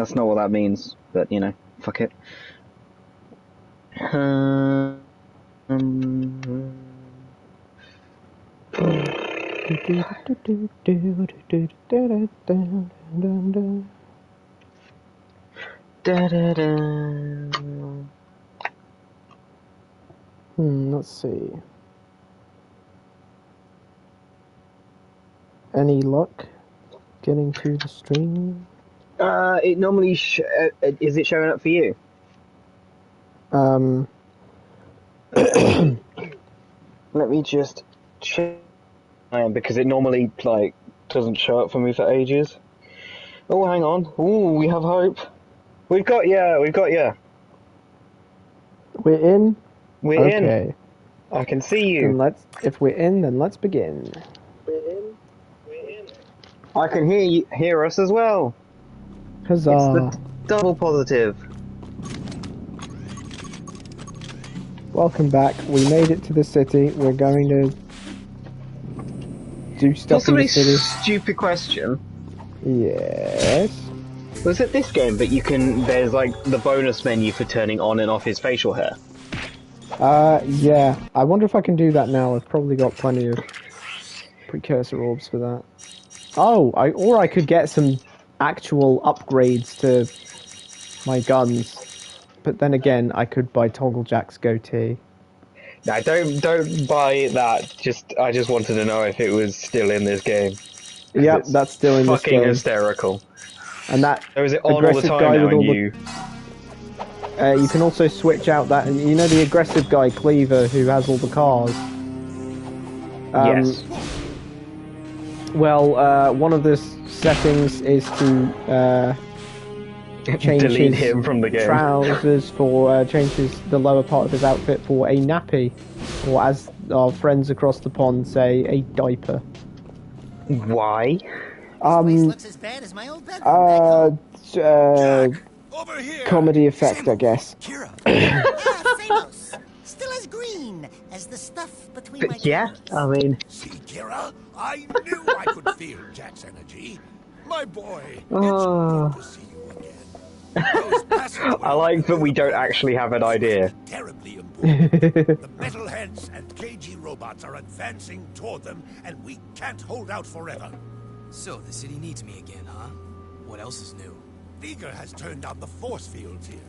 That's not what that means, but you know, fuck it. Um, da, da, da. Let's see. Any luck getting to the stream? It normally is it showing up for you? Let me just check because it normally like doesn't show up for me for ages. Oh, hang on. Ooh, we have hope. We've got you. We've got you. We're in. We're Okay. in. I can see you. Then if we're in, then let's begin. We're in. We're in. I can hear us as well. Huzzah! It's the double positive. Welcome back. We made it to the city. We're going to do stuff in the city. Stupid question. Yes. Was it this game that there's like the bonus menu for turning on and off his facial hair? Yeah. I wonder if I can do that now. I've probably got plenty of precursor orbs for that. Oh, or I could get some actual upgrades to my guns. But then again, I could buy Togglejack's goatee. No, don't buy that. I just wanted to know if it was still in this game. Yep, that's still in this game. Fucking hysterical. And that so is it on all the time now? You can also switch out that. You know the aggressive guy Cleaver who has all the cars. Yes. Well, one of the settings is to change delete him from the game. Trousers for changes the lower part of his outfit for a nappy, or as our friends across the pond say, a diaper. Why? Looks as bad as my old bedroom. Jack, over here. Comedy effect, I guess. Kira. Samos. Still as green as the stuff between my yeah, I mean. See, Kira, I knew I could feel Jack's energy. My boy, it's good to see you again. I like that we don't actually have an idea. Terribly important. The metalheads and KG robots are advancing toward them, and we can't hold out forever. So the city needs me again, huh? What else is new? Veigar has turned on the force fields here.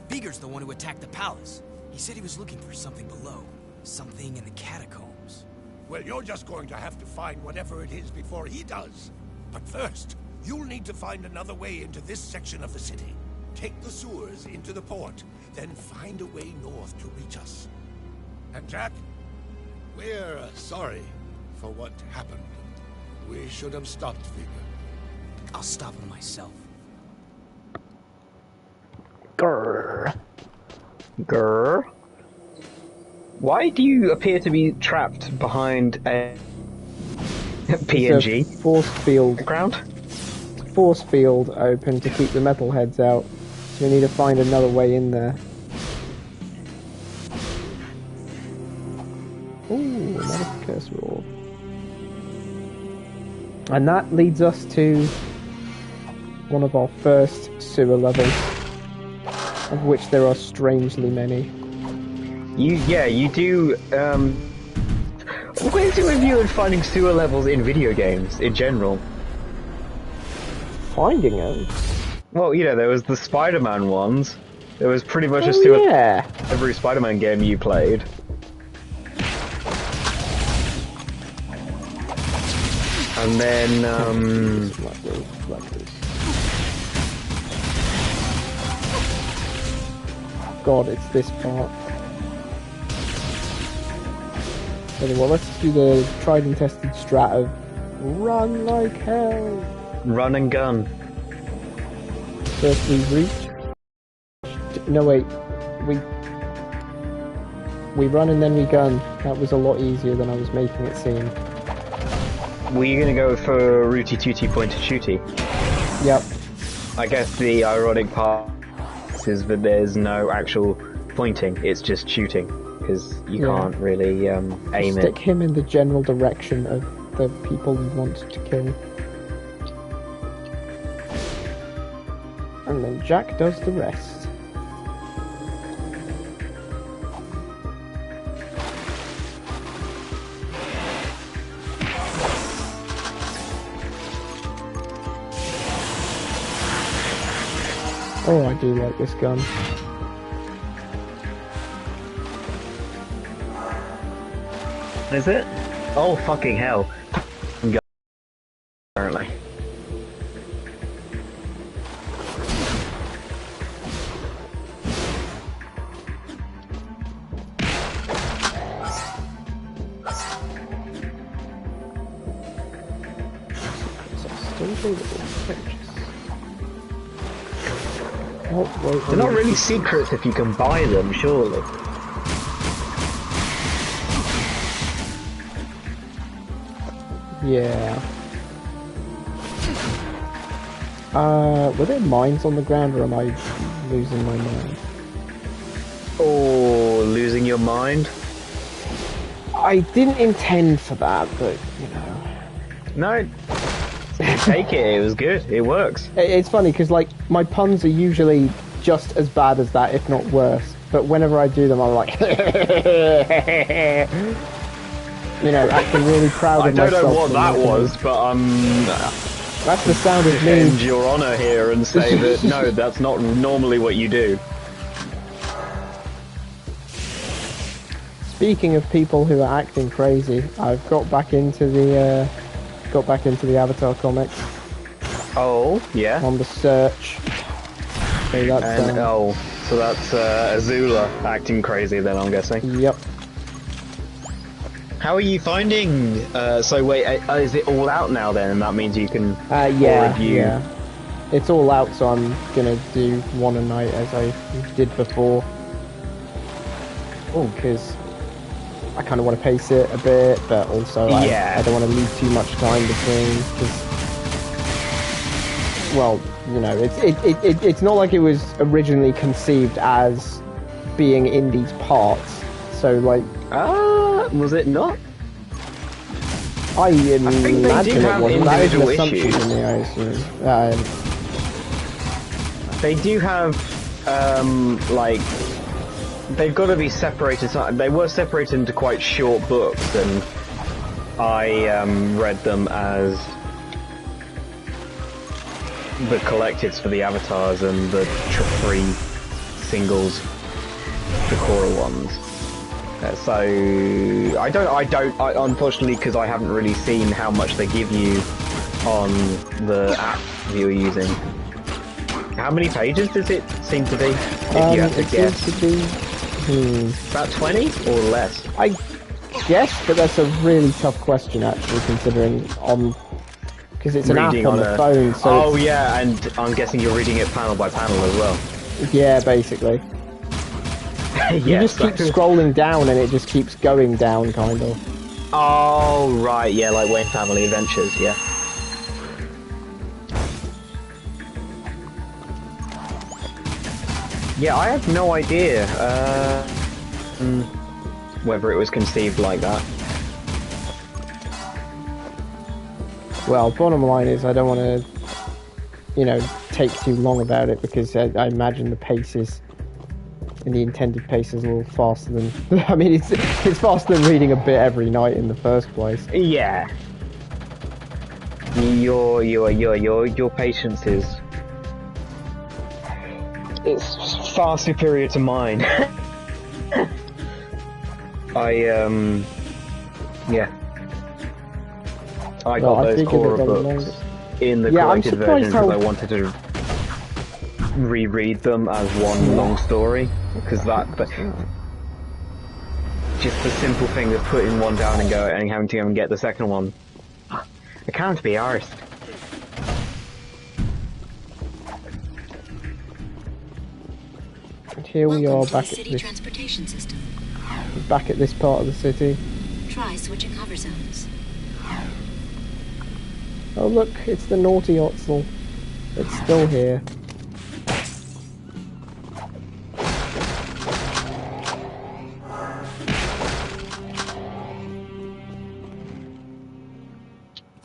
Veigar's the one who attacked the palace. He said he was looking for something below. Something in the catacombs. Well, you're just going to have to find whatever it is before he does. But first, you'll need to find another way into this section of the city. Take the sewers into the port, then find a way north to reach us. And Jack, we're sorry for what happened. We should have stopped Veigar. I'll stop him myself. Grrr. Grrr. Why do you appear to be trapped behind a PNG? Force field. Ground? Force field open to keep the metalheads out. So we need to find another way in there. Ooh, another precursor orb. And that leads us to one of our first sewer levels, of which there are strangely many. You do, Where's your review of finding sewer levels in video games, in general? Finding them? Well, you know, there was the Spider-Man ones. There was pretty much a sewer every Spider-Man game you played. And then, God, it's this part. Okay, well, let's do the tried and tested strat of run like hell. Run and gun. First we reach. No, wait. We run and then we gun. That was a lot easier than I was making it seem. Were you gonna go for Rooty Tooty Pointy Shooty? Yep. I guess the ironic part is that there's no actual pointing, it's just shooting, because you can't really aim it. Stick him in the general direction of the people you want to kill. And and then Jack does the rest. Oh, I do like this gun. Is it? Oh, fucking hell. Apparently. Oh, wait, They're not really secrets if you can buy them, surely. Yeah. Were there mines on the ground, or am I losing my mind? Or losing your mind? I didn't intend for that, but, you know. No. Take it, it was good. It works. It's funny, because, like, my puns are usually just as bad as that, if not worse. But whenever I do them, I'm like... you know, acting really proud I of don't myself. know what that was, but That's the sound of defend me. your honour here and say that no, that's not normally what you do. Speaking of people who are acting crazy, I've got back into the Avatar comics Oh, yeah. on the search. So that's And so that's Azula acting crazy then, I'm guessing. yep. How are you finding? So wait, is it all out now then? And that means you can Yeah, review. yeah. It's all out, so I'm gonna do one a night as I did before. Oh, because I kind of want to pace it a bit, but also Yeah. I don't want to leave too much time between. Cause, well, you know, it's not like it was originally conceived as being in these parts. So like, Was it not? I think they do imagine it have wasn't. That is an individual assumption issues. from me, I assume. They do have, like, they've got to be separated. They were separated into quite short books, and I read them as the collectives for the avatars and the three singles, the Korra ones. So I unfortunately, because I haven't really seen how much they give you on the app you're using. How many pages does it seem to be? If you have to It guess, seems to be about 20 or less. I guess, but that's a really tough question actually, considering because it's an app Reading on the phone. So oh yeah, and I'm guessing you're reading it panel by panel as well. yeah, basically. You Yes. just keep scrolling down and it just keeps going down, kind of. Oh right, yeah, like Wayne Family Adventures, yeah. Yeah, I have no idea whether it was conceived like that. Well, bottom line is I don't want to, you know, take too long about it because I imagine the paces and the intended pace is a little faster than. I mean, it's faster than reading a bit every night in the first place. Yeah. Your patience is. It's far superior to mine. Yeah. I got I those figured Korra that they were books longer. in the Yeah, I'm collected surprised version how- because I wanted to reread them as one long story. Because but just the simple thing of putting one down and having to go and get the second one. I can't be arsed. And here we are Welcome to the back at city this transportation system. part of the city. Try switching hover zones. Oh look, it's the naughty Otzel. It's still here.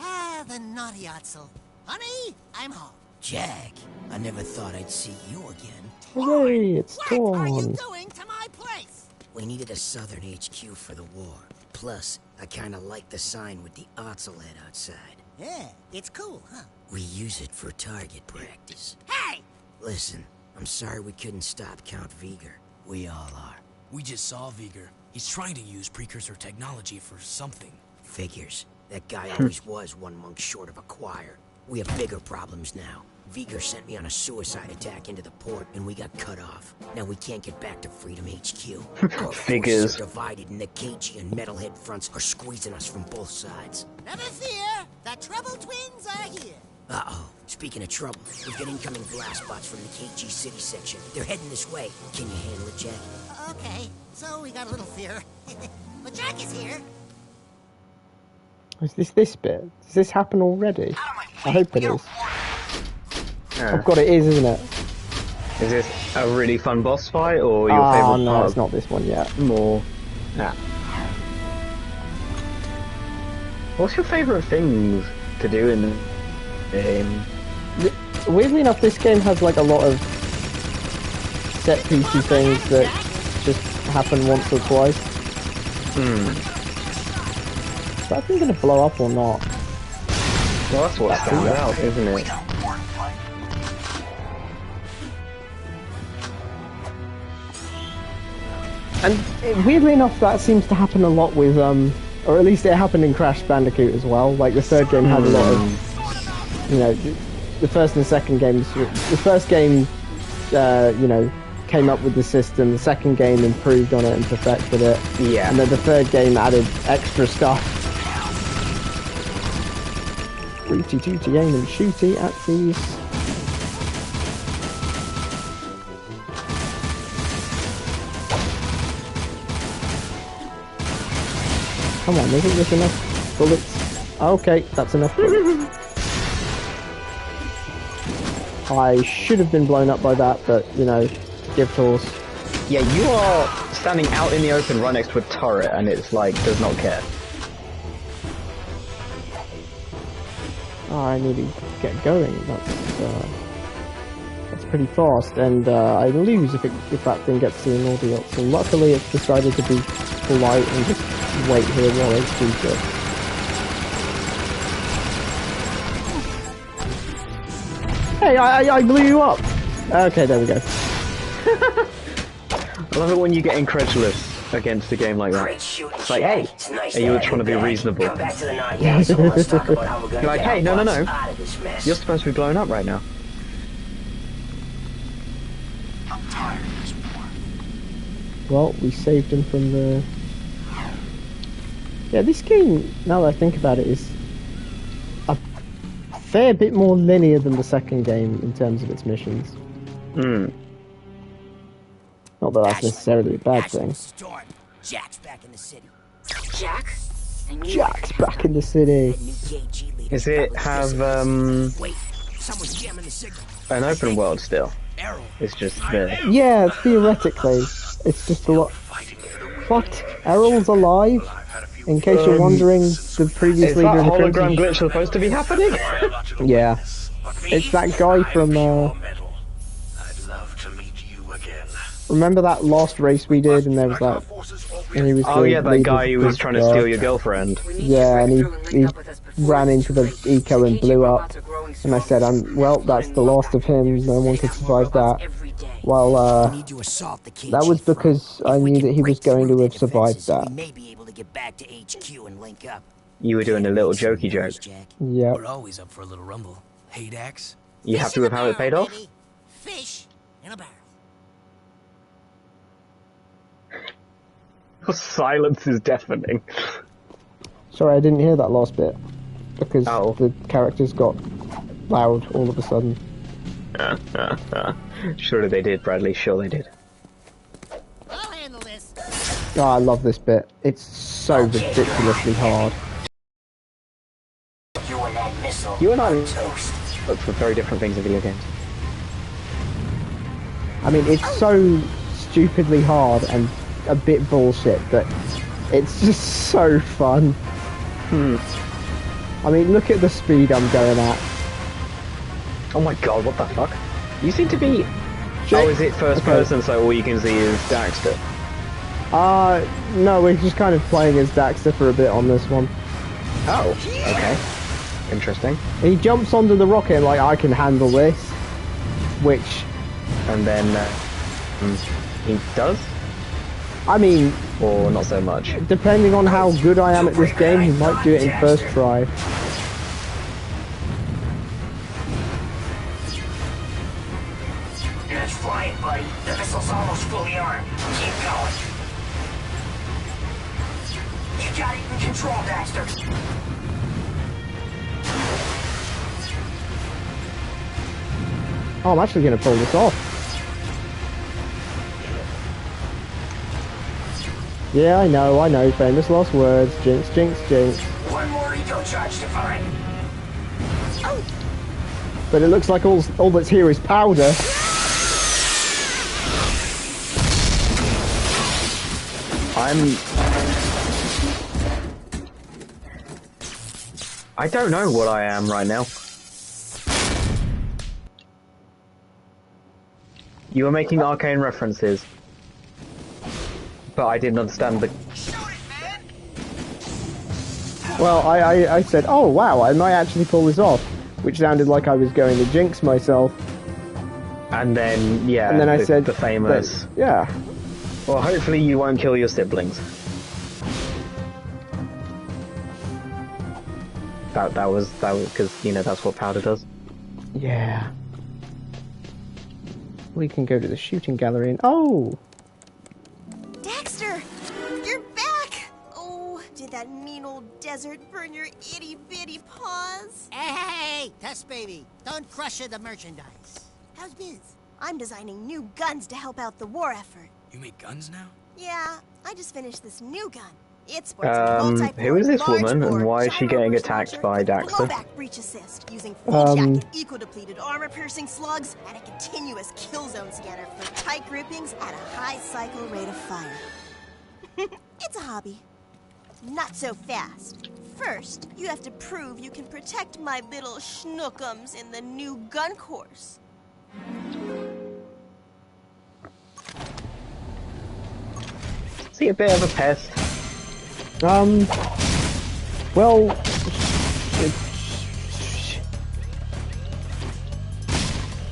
Ah, the naughty Otzel. Honey, I'm home. Jag, I never thought I'd see you again. Hooray, it's What are you Dawn. doing to my place? We needed a southern HQ for the war. Plus, I kinda like the sign with the Otzelhead outside. Yeah, it's cool, huh? We use it for target practice. Hey! Listen, I'm sorry we couldn't stop Count Viger. We all are. We just saw Viger. He's trying to use precursor technology for something. Figures. That guy always was one monk short of a choir. We have bigger problems now. Viger sent me on a suicide attack into the port, and we got cut off. Now we can't get back to Freedom HQ. Our Figures. forces are divided, and the KG and Metalhead fronts are squeezing us from both sides. Never fear, the Trouble Twins are here. Uh-oh. Speaking of trouble, we've got incoming blast bots from the KG City section. They're heading this way. Can you handle it, Jack? Okay, so we got a little fear. But Jack is here. Is this bit? Does this happen already? I hope it is. Oh god, it is, isn't it? Is this a really fun boss fight, or your Oh favourite no, part? it's not this one yet. More. Nah. What's your favourite things to do in the game? Weirdly enough, this game has like a lot of set piecey things that just happen once or twice. Is that thing gonna blow up or not? Well, that's what stands out, isn't it? And weirdly enough, that seems to happen a lot with, or at least it happened in Crash Bandicoot as well. Like the third game had a lot of, you know, the first and second games. The first game, you know, came up with the system. The second game improved on it and perfected it. Yeah. And then the third game added extra stuff. Rooty tooty aim and shooty at these. Come on, isn't this enough bullets? Okay, that's enough bullets. I should have been blown up by that, but, you know, give tours. Yeah, you are standing out in the open right next to a turret, and it's like, does not care. Oh, I need to get going. That's pretty fast, and I lose if that thing gets to an audio. So luckily, it's decided to be polite and just wait here while I shoot it. Hey, I blew you up. Okay, there we go. I love it when you get incredulous against a game like that. It's like, hey, you were trying to be reasonable. Come back to the night, yeah, so let's talk about how we're gonna You're like, get hey, no, our no, no. butts out of this mess. You're supposed to be blown up right now. I'm tired of this war. Well, we saved him from the... Yeah, this game, now that I think about it, is a fair bit more linear than the second game in terms of its missions. Hmm. Not that that's necessarily a bad thing. Storm. Jack's back in the city. Jack? Jack's back in the city. New KG leader Does it probably have Wait, someone's jamming the signal. an open world still? Errol. It's just there. Yeah, theoretically. It's just a lot... What? Errol's alive? In case you're wondering, the previous Is leader that of the hologram Crimson... glitch supposed to be happening? Yeah. It's that guy from, I'd love to meet you again. remember that last race we did, and there was that... And he was Oh the yeah, that leader guy of who the was trying to group. steal your girlfriend. Yeah, and he ran into the eco and blew up. And I said, well, that's the last of him. No one could survive that. Well, We need to assault the KG that was front. because I If we knew can that he was break going through to their have survived defenses, that. We may be able to get back to HQ and link up. You were doing a little jokey joke. Jack. Yeah. We're always up for a little rumble. Hey, Dax? You happy with how it paid off? Baby. Fish in a barrel. Silence is deafening. Sorry, I didn't hear that last bit. Because Oh. the characters got loud all of a sudden. Surely they did, Bradley. Sure they did. I'll handle this. Oh, I love this bit. It's so ridiculously hard. You and that missile. You and I Toast. look for very different things in video games. I mean, it's so stupidly hard and a bit bullshit, but it's just so fun. I mean, look at the speed I'm going at. Oh my god, what the fuck? You seem to be... Oh, is it first person, so all you can see is Daxter? No, we're just kind of playing as Daxter for a bit on this one. Oh, okay. Interesting. He jumps onto the rocket like, I can handle this. Which... And then... he does? I mean... Or not so much? Depending on how good I am at this game, he might do it in first try. It's flying, buddy. The missile's almost fully armed. Keep going. You got it in control, Daxter. Oh, I'm actually going to pull this off. Yeah, I know, famous last words. Jinx, jinx, jinx. One more eco charge to find. But it looks like all that's here is powder. I don't know what I am right now. You were making arcane references, but I didn't understand the... Well, I said, oh wow, I might actually pull this off, which sounded like I was going to jinx myself. And then, yeah, and then I said the famous... But, yeah. Well, hopefully you won't kill your siblings. That was because, you know, that's what powder does. Yeah. We can go to the shooting gallery and... Oh! Daxter! You're back! Oh, did that mean old desert burn your itty-bitty paws? Hey, Test Baby, don't crush the merchandise. How's biz? I'm designing new guns to help out the war effort. You make guns now? Yeah, I just finished this new gun. It sports a multi-port, who is this large woman, and bore, why is she gyro getting burst attacked launcher, by Daxter? blowback breach assist, using full jacket, eco-depleted armor-piercing slugs, and a continuous kill zone scanner for tight grippings at a high cycle rate of fire. It's a hobby. Not so fast. First, you have to prove you can protect my little schnookums in the new gun course. Is he a bit of a pest? Well...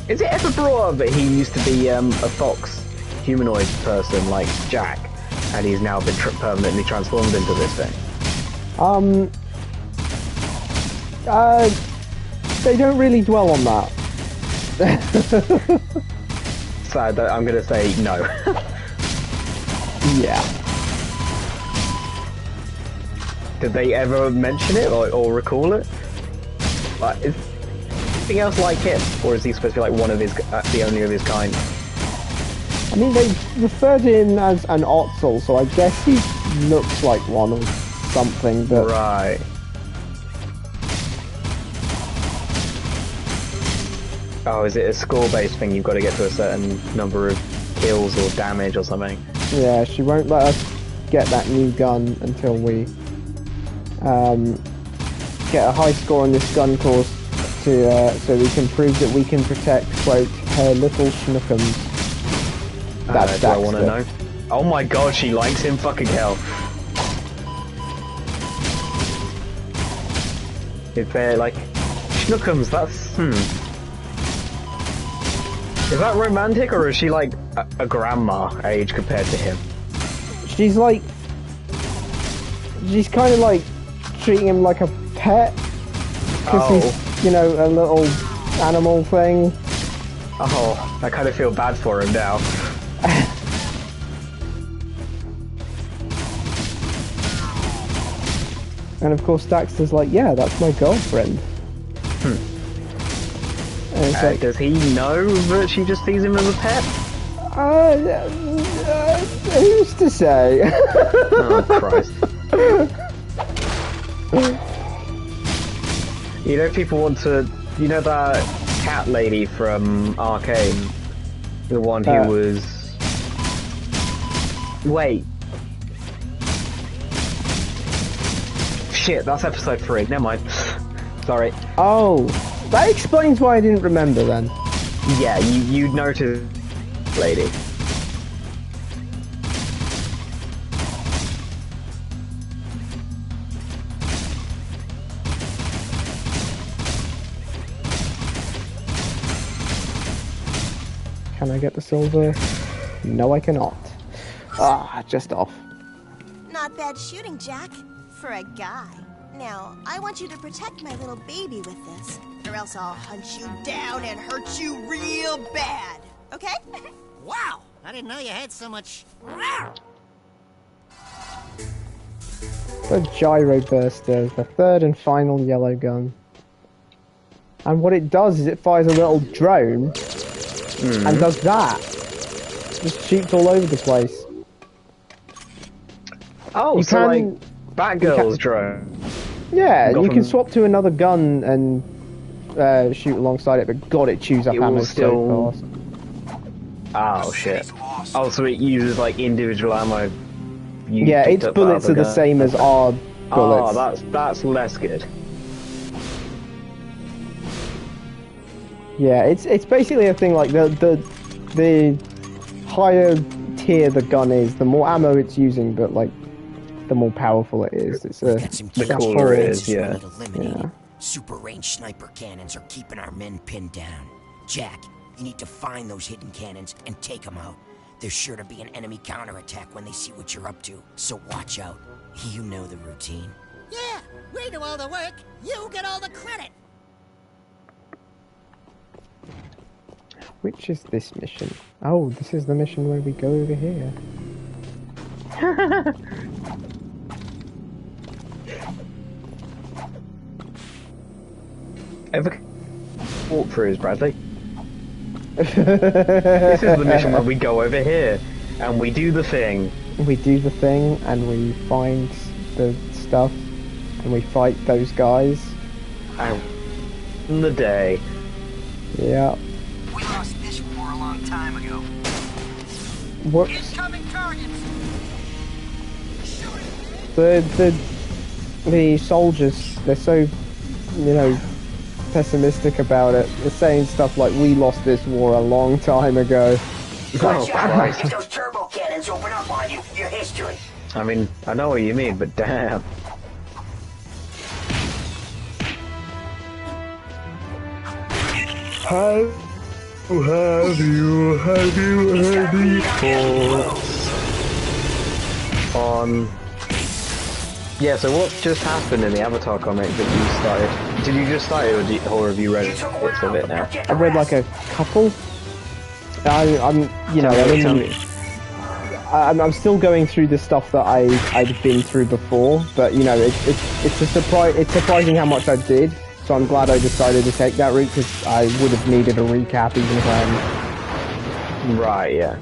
Is it ever brought up that he used to be a fox humanoid person like Jack, and he's now been permanently transformed into this thing? They don't really dwell on that. So I'm gonna say no. Yeah. Did they ever mention it or recall it? Like, is anything else like him, or is he supposed to be like one of his, the only of his kind? I mean, they referred to him as an Otzel, so I guess he looks like one or something, but... Right. Oh, is it a score-based thing? You've got to get to a certain number of kills or damage or something? Yeah, she won't let us get that new gun until we get a high score on this gun course to so we can prove that we can protect, quote, her little schnookums. That's do I want to know? Oh my god, she likes him, fucking hell. Is there, like, schnookums, that's, Is that romantic, or is she like a grandma age compared to him? She's like... She's kind of like treating him like a pet. Because he's, you know, a little animal thing. Oh, I kind of feel bad for him now. And of course Daxter's like, yeah, that's my girlfriend. And it's like, Does he know that she just sees him as a pet? Who's to say? Oh, Christ. You know, people want to... You know that cat lady from Arcane? The one who was... Wait. Shit, that's episode 3. Never mind. Sorry. Oh, that explains why I didn't remember then. Yeah, you notice, lady. Can I get the silver? No, I cannot. Ah, just off. Not bad shooting, Jack. For a guy. Now, I want you to protect my little baby with this, or else I'll hunt you down and hurt you real bad. Okay? Wow! I didn't know you had so much. The gyro burster, the third and final yellow gun. And what it does is it fires a little drone and does that. Just shoots all over the place. Oh, You so can- like Batgirl's drone. Yeah, Got you can from- swap to another gun and shoot alongside it, but God, it chews up It will ammo still- so fast. Oh shit. Oh, so it uses like individual ammo. You Yeah, picked its up bullets other are the gun. same as our Oh, bullets. that's less good. Yeah, it's basically a thing like the higher tier the gun is, the more ammo it's using, but like the more powerful it is. It's a Got some The killer cooler it defenses is, we'll yeah. need eliminated. Yeah. Super range sniper cannons are keeping our men pinned down. Jack, you need to find those hidden cannons and take them out. There's sure to be an enemy counterattack when they see what you're up to, so watch out. You know the routine. Yeah, we do all the work. You get all the credit. Which is this mission? Oh, this is the mission where we go over here. Ever walkthroughs, Bradley? This is the mission where we go over here and we do the thing. We do the thing and we find the stuff and we fight those guys. And in the day. Yeah. We lost this war a long time ago. Whoops. Incoming targets! The soldiers, they're so, you know, pessimistic about it. They're saying stuff like, we lost this war a long time ago. Oh, Christ. If those turbo cannons open up on you, your history. I mean, I know what you mean, but damn. Have you heard before? Yeah, so what just happened in the Avatar comic that you started? Did you just start it, or have you read bits of it now? I read like a couple. I'm you know, Tell me. I'm still going through the stuff that I'd been through before, but you know, it's a surprise. It's surprising how much I did. So I'm glad I decided to take that route because I would have needed a recap even if I hadn't. Right, yeah.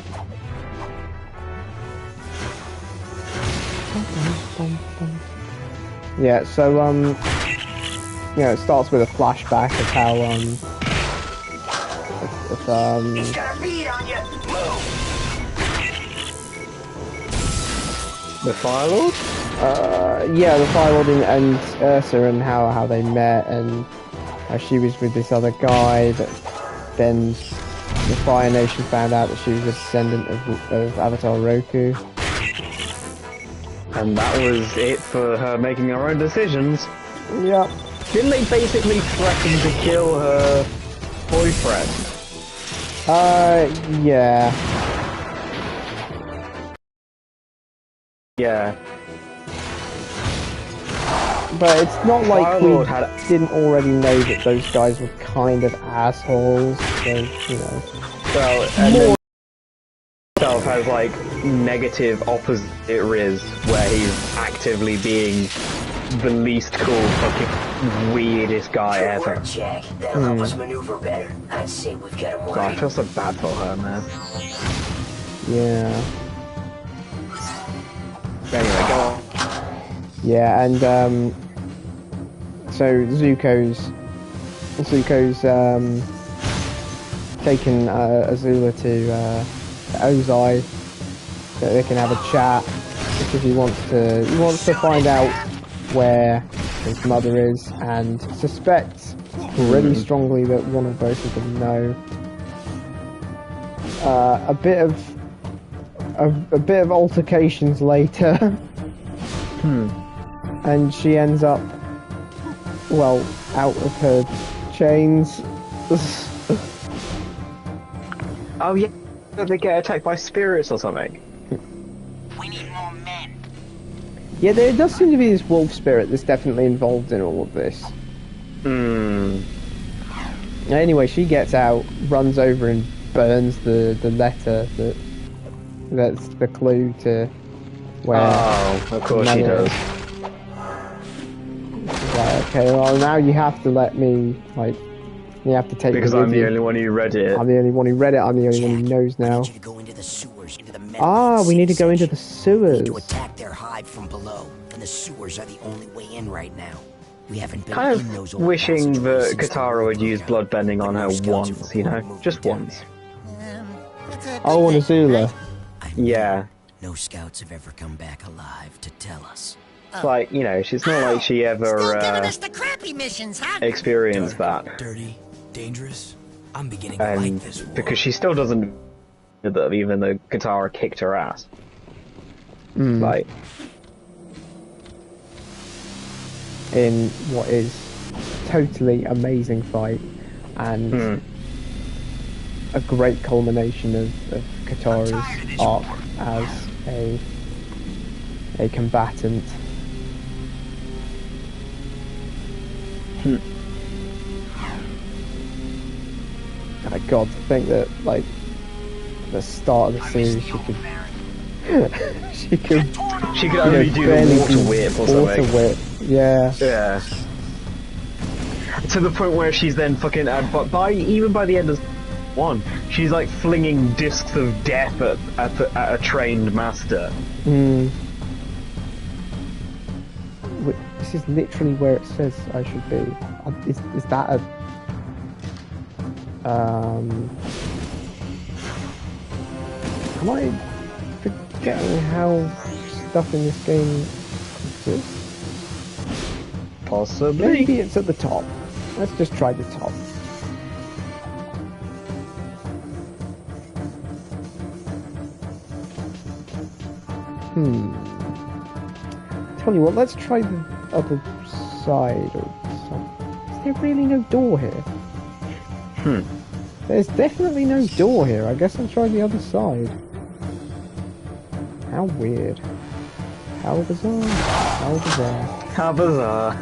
Yeah, so you know, it starts with a flashback of how He's got a bead on you. Move. The Fire Lord? yeah, the Fire Lord and Ursa and how they met and how she was with this other guy, but then the Fire Nation found out that she was a descendant of Avatar Roku. And that was it for her making her own decisions. Yep. Didn't they basically threaten to kill her boyfriend? Yeah. Yeah. But it's not like Fire we Lord had- didn't already know that those guys were kind of assholes, so, you know. Well, and then himself has like negative opposite Riz, where he's actively being the least cool, fucking weirdest guy Good ever. work, Jack. That'll help us maneuver better. I'd say we've got him God, I worried. feel so bad for her, man. Yeah. Anyway, go on. Yeah, and so Zuko's taken Azula to Ozai so they can have a chat because he wants to find out where his mother is and suspects pretty strongly that one or both of them know. a bit of altercations later, and she ends up, well, out of her chains. Oh yeah, they get attacked by spirits or something. We need more men. Yeah, there does seem to be this wolf spirit that's definitely involved in all of this. Anyway, she gets out, runs over and burns the letter that's the clue to where... Oh, of course she does. Right, okay, well now you have to let me, like, you have to take Because I'm the only one who read it. I'm the only one who read it, I'm the only one who knows now. I need you to go into the sewers, into the We need to go into the sewers. We need to attack their hive from below, and the sewers are the only way in right now. We haven't been Kind in of those old wishing passageways that since the Katara war would use broke out. bloodbending on But her no scouts once, from you know? Horde moved Just down once. That's a Oh, good on thing, Azula. right? I know Yeah. no scouts have ever come back alive to tell us. It's like, you know, she's not like she Still giving ever us the crappy missions, huh? experienced that. Dirty, dangerous. I'm beginning to like And this war. because she still doesn't that even though Katara kicked her ass. Like, in what is totally amazing fight and a great culmination of Katara's arc as a combatant. My God, to think that, like, the start of the series she could she could only do the water whip or something. Water whip, yeah. Yeah. To the point where she's then fucking, but even by the end of one, she's like flinging discs of death at a trained master. This is literally where it says I should be. Is that a... Am I forgetting how stuff in this game exists? Possibly. Maybe it's at the top. Let's just try the top. Tell you what, let's try the other side or something. Is there really no door here? There's definitely no door here. I guess I'll try the other side. How weird. How bizarre. How bizarre. How bizarre.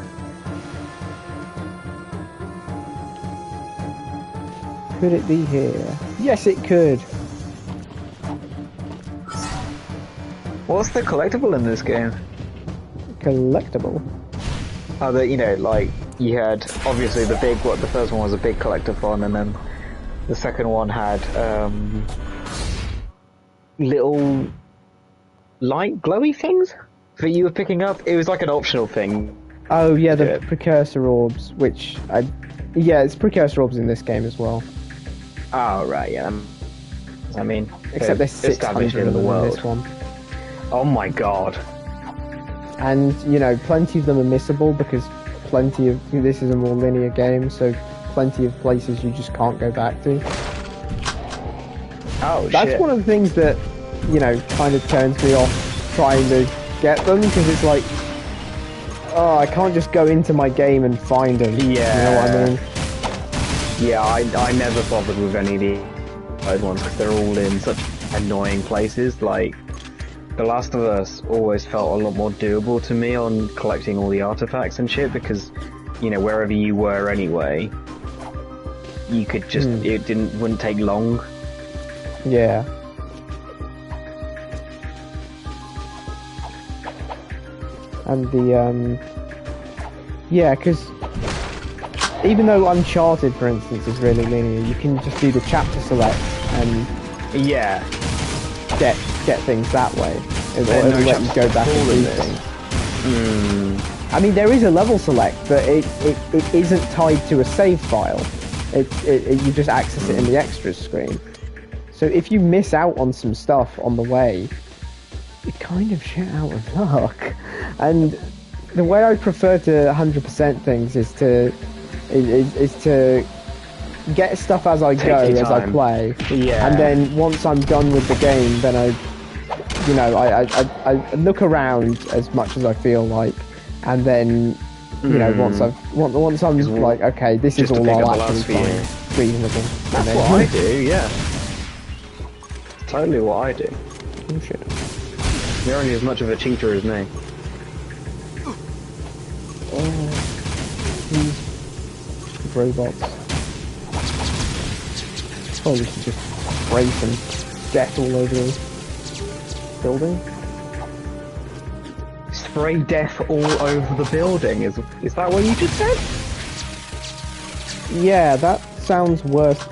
Could it be here? Yes, it could. What's the collectible in this game? Collectible? Oh, you know, like, you had, obviously the first one was a big collectathon, and then the second one had, little light glowy things that you were picking up. It was like an optional thing. Oh yeah, the Yeah. precursor orbs, yeah, it's precursor orbs in this game as well. Oh, right, yeah. I mean, Except there's 600 in of the them in world. this one. Oh my god. And, you know, plenty of them are missable because this is a more linear game, so plenty of places you just can't go back to. Oh, That's shit. one of the things that, you know, kind of turns me off trying to get them, because it's like, oh, I can't just go into my game and find them. Yeah. You know what I mean? Yeah, I never bothered with any of the other ones because they're all in such annoying places. Like, The Last of Us always felt a lot more doable to me on collecting all the artifacts and shit because, you know, wherever you were anyway, you could just, it wouldn't take long. Yeah. And yeah, because even though Uncharted, for instance, is really linear, you can just do the chapter select and Yeah. get things that way. It'll no let you chapter go back and all do in this. things. I mean, there is a level select, but it isn't tied to a save file. You just access it in the extras screen. So if you miss out on some stuff on the way, you're kind of shit out of luck. And the way I prefer to 100% things is to get stuff as I Take go, your as I time. play. Yeah. And then once I'm done with the game, then I look around as much as I feel like, and then once I'm like, okay, this is Just to all pick up I'll the actually last find few. reasonable. That's what I do, yeah. Totally what I do. Oh shit. You're only as much of a cheater as me. These robots. Oh, we should just spray some death all over the building. Spray death all over the building, is that what you just said? Yeah, that sounds worse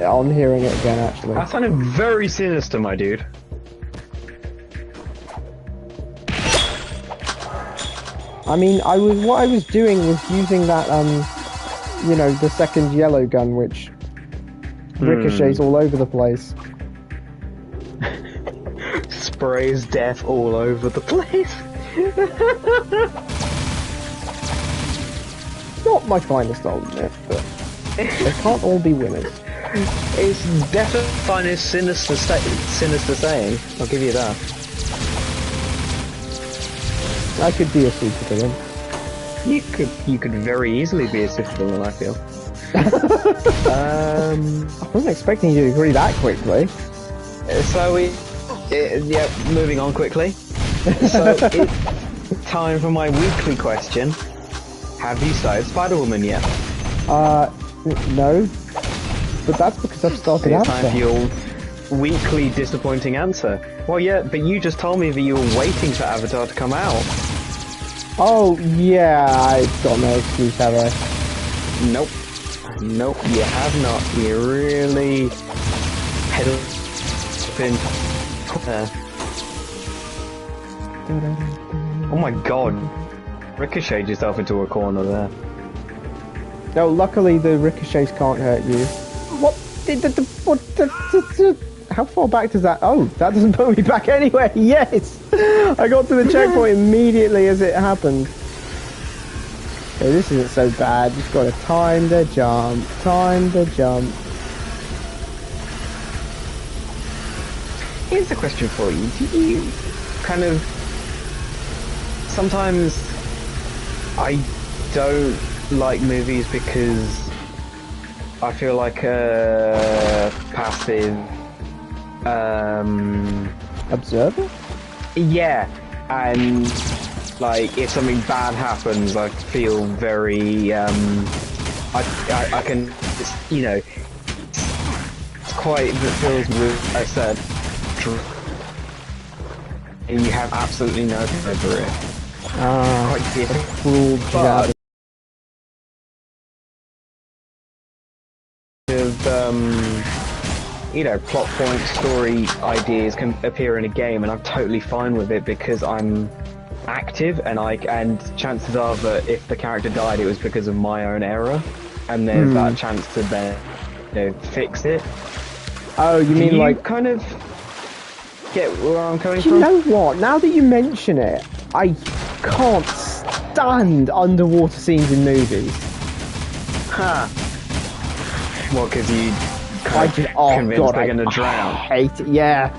on hearing it again, actually. That sounded very sinister, my dude. I mean, what I was doing was using that, the second yellow gun, which ricochets all over the place. Sprays death all over the place. Not my finest argument, but they can't all be winners. It's definitely the finest sinister saying. I'll give you that. I could be a supervillain. You could very easily be a supervillain, I feel. I wasn't expecting you to agree that quickly. Moving on quickly. So it's time for my weekly question. Have you started Spider-Woman yet? No. But that's because I've started It's time Avatar. for your weekly disappointing answer. Well, yeah, but you just told me that you were waiting for Avatar to come out. Oh, yeah, I've got no excuse, have I? Nope, you have not. You really headed in. Oh my god! Ricocheted yourself into a corner there. No, luckily the ricochets can't hurt you. What? How far back does that? Oh, that doesn't put me back anywhere. Yes, I got to the checkpoint immediately as it happened. Okay, this isn't so bad. Just got to time the jump. Here's a question for you. Do you kind of... Sometimes I don't like movies because I feel like a passive Observer? yeah, and like if something bad happens I feel very I can it's, it's quite the feels with I said and you have absolutely no control over it. Quite difficult. Cruel jab. Plot points, story ideas can appear in a game, and I'm totally fine with it because I'm active, and chances are that if the character died, it was because of my own error, and there's that chance to then, fix it. Oh, you mean like kind of get where I'm coming Do from? you know what? Now that you mention it, I can't stand underwater scenes in movies. Ha! Well, because you I just, oh convinced god, they're going to I drown. hate it. Yeah,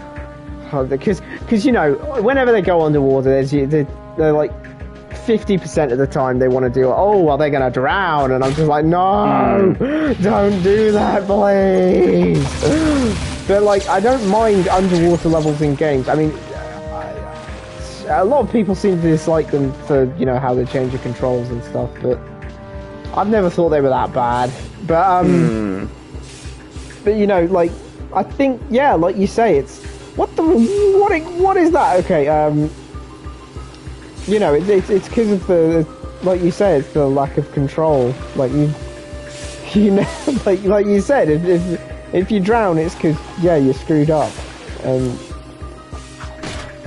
because whenever they go underwater, they're like 50% of the time they want to do. Oh, well, they're going to drown, and I'm just like, no, don't do that, please. But like, I don't mind underwater levels in games. I mean, a lot of people seem to dislike them for how they change the controls and stuff, but I've never thought they were that bad. But But like I think like you say, it's what is that? Okay, it's because of the like you say, it's the lack of control. Like like you said, if you drown, it's because you're screwed up, and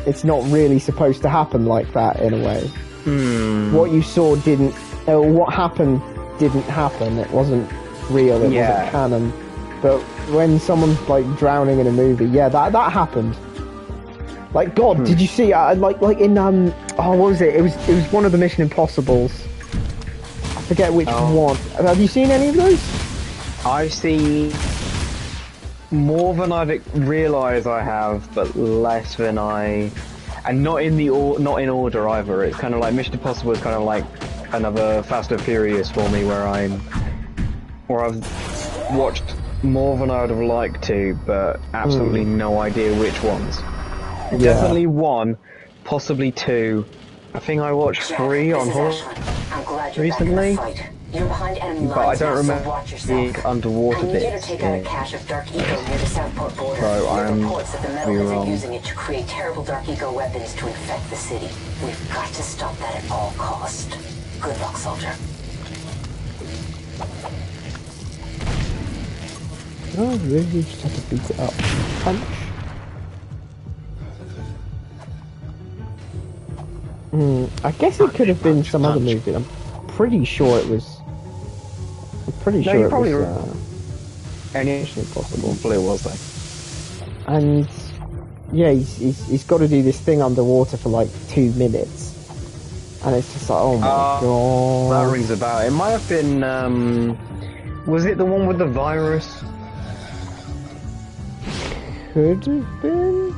it's not really supposed to happen like that in a way. What you saw didn't. What happened didn't happen. It wasn't real. It wasn't canon. But when someone's like drowning in a movie, that happened. Like God, did you see? Like in what was it? It was one of the Mission Impossibles. I forget which one. Have you seen any of those? I see more than I'd realise I have, but less than I... And not in not in order either. It's kind of like Mission Impossible is kind of like another Fast and Furious for me, where I've watched more than I would have liked to, but absolutely no idea which ones. Yeah. Definitely 1, possibly 2. I think I watched 3 on horror recently, but I don't remember the underwater bits. So I'm wrong. Using it to create terrible Dark Eco weapons to infect the city. We've got to stop that at all costs. Good luck, soldier. Oh, really? You just have to beat it up. Punch. I guess it could have been some other movie. I'm pretty sure it was. I'm pretty sure it was. Mission Impossible. It was though. And yeah, he's got to do this thing underwater for like 2 minutes, and it's just like, oh my god. That rings a bell. It might have been. Was it the one with the virus? Could have been.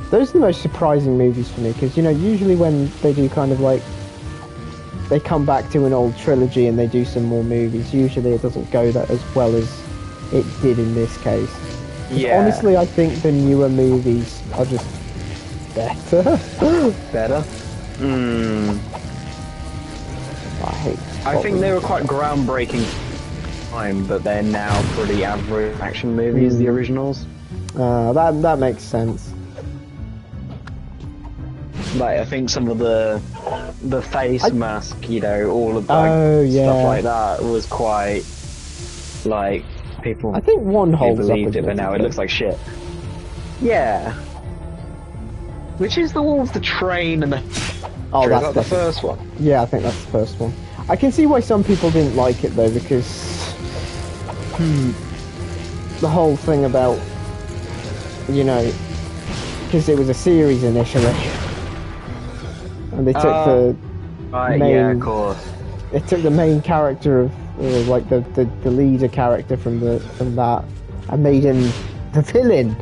Those are the most surprising movies for me, because, you know, usually when they do kind of like, they come back to an old trilogy and they do some more movies, usually it doesn't go that as well as it did in this case. Yeah. Honestly, I think the newer movies are just better. Better? I think they were quite groundbreaking time, but they're now pretty average action movies, the originals. That makes sense. Like, I think some of the face mask, you know, all of that stuff like that was quite, like, people... I think one holds up. Believed it, but now it looks like shit. Yeah. Which is the one with the train and the... Oh, that's the first one. Yeah, I think that's the first one. I can see why some people didn't like it, though, because... the whole thing about, you know, because it was a series initially. And they took the main, yeah, of course. They took the main character of like the leader character from that and made him the villain.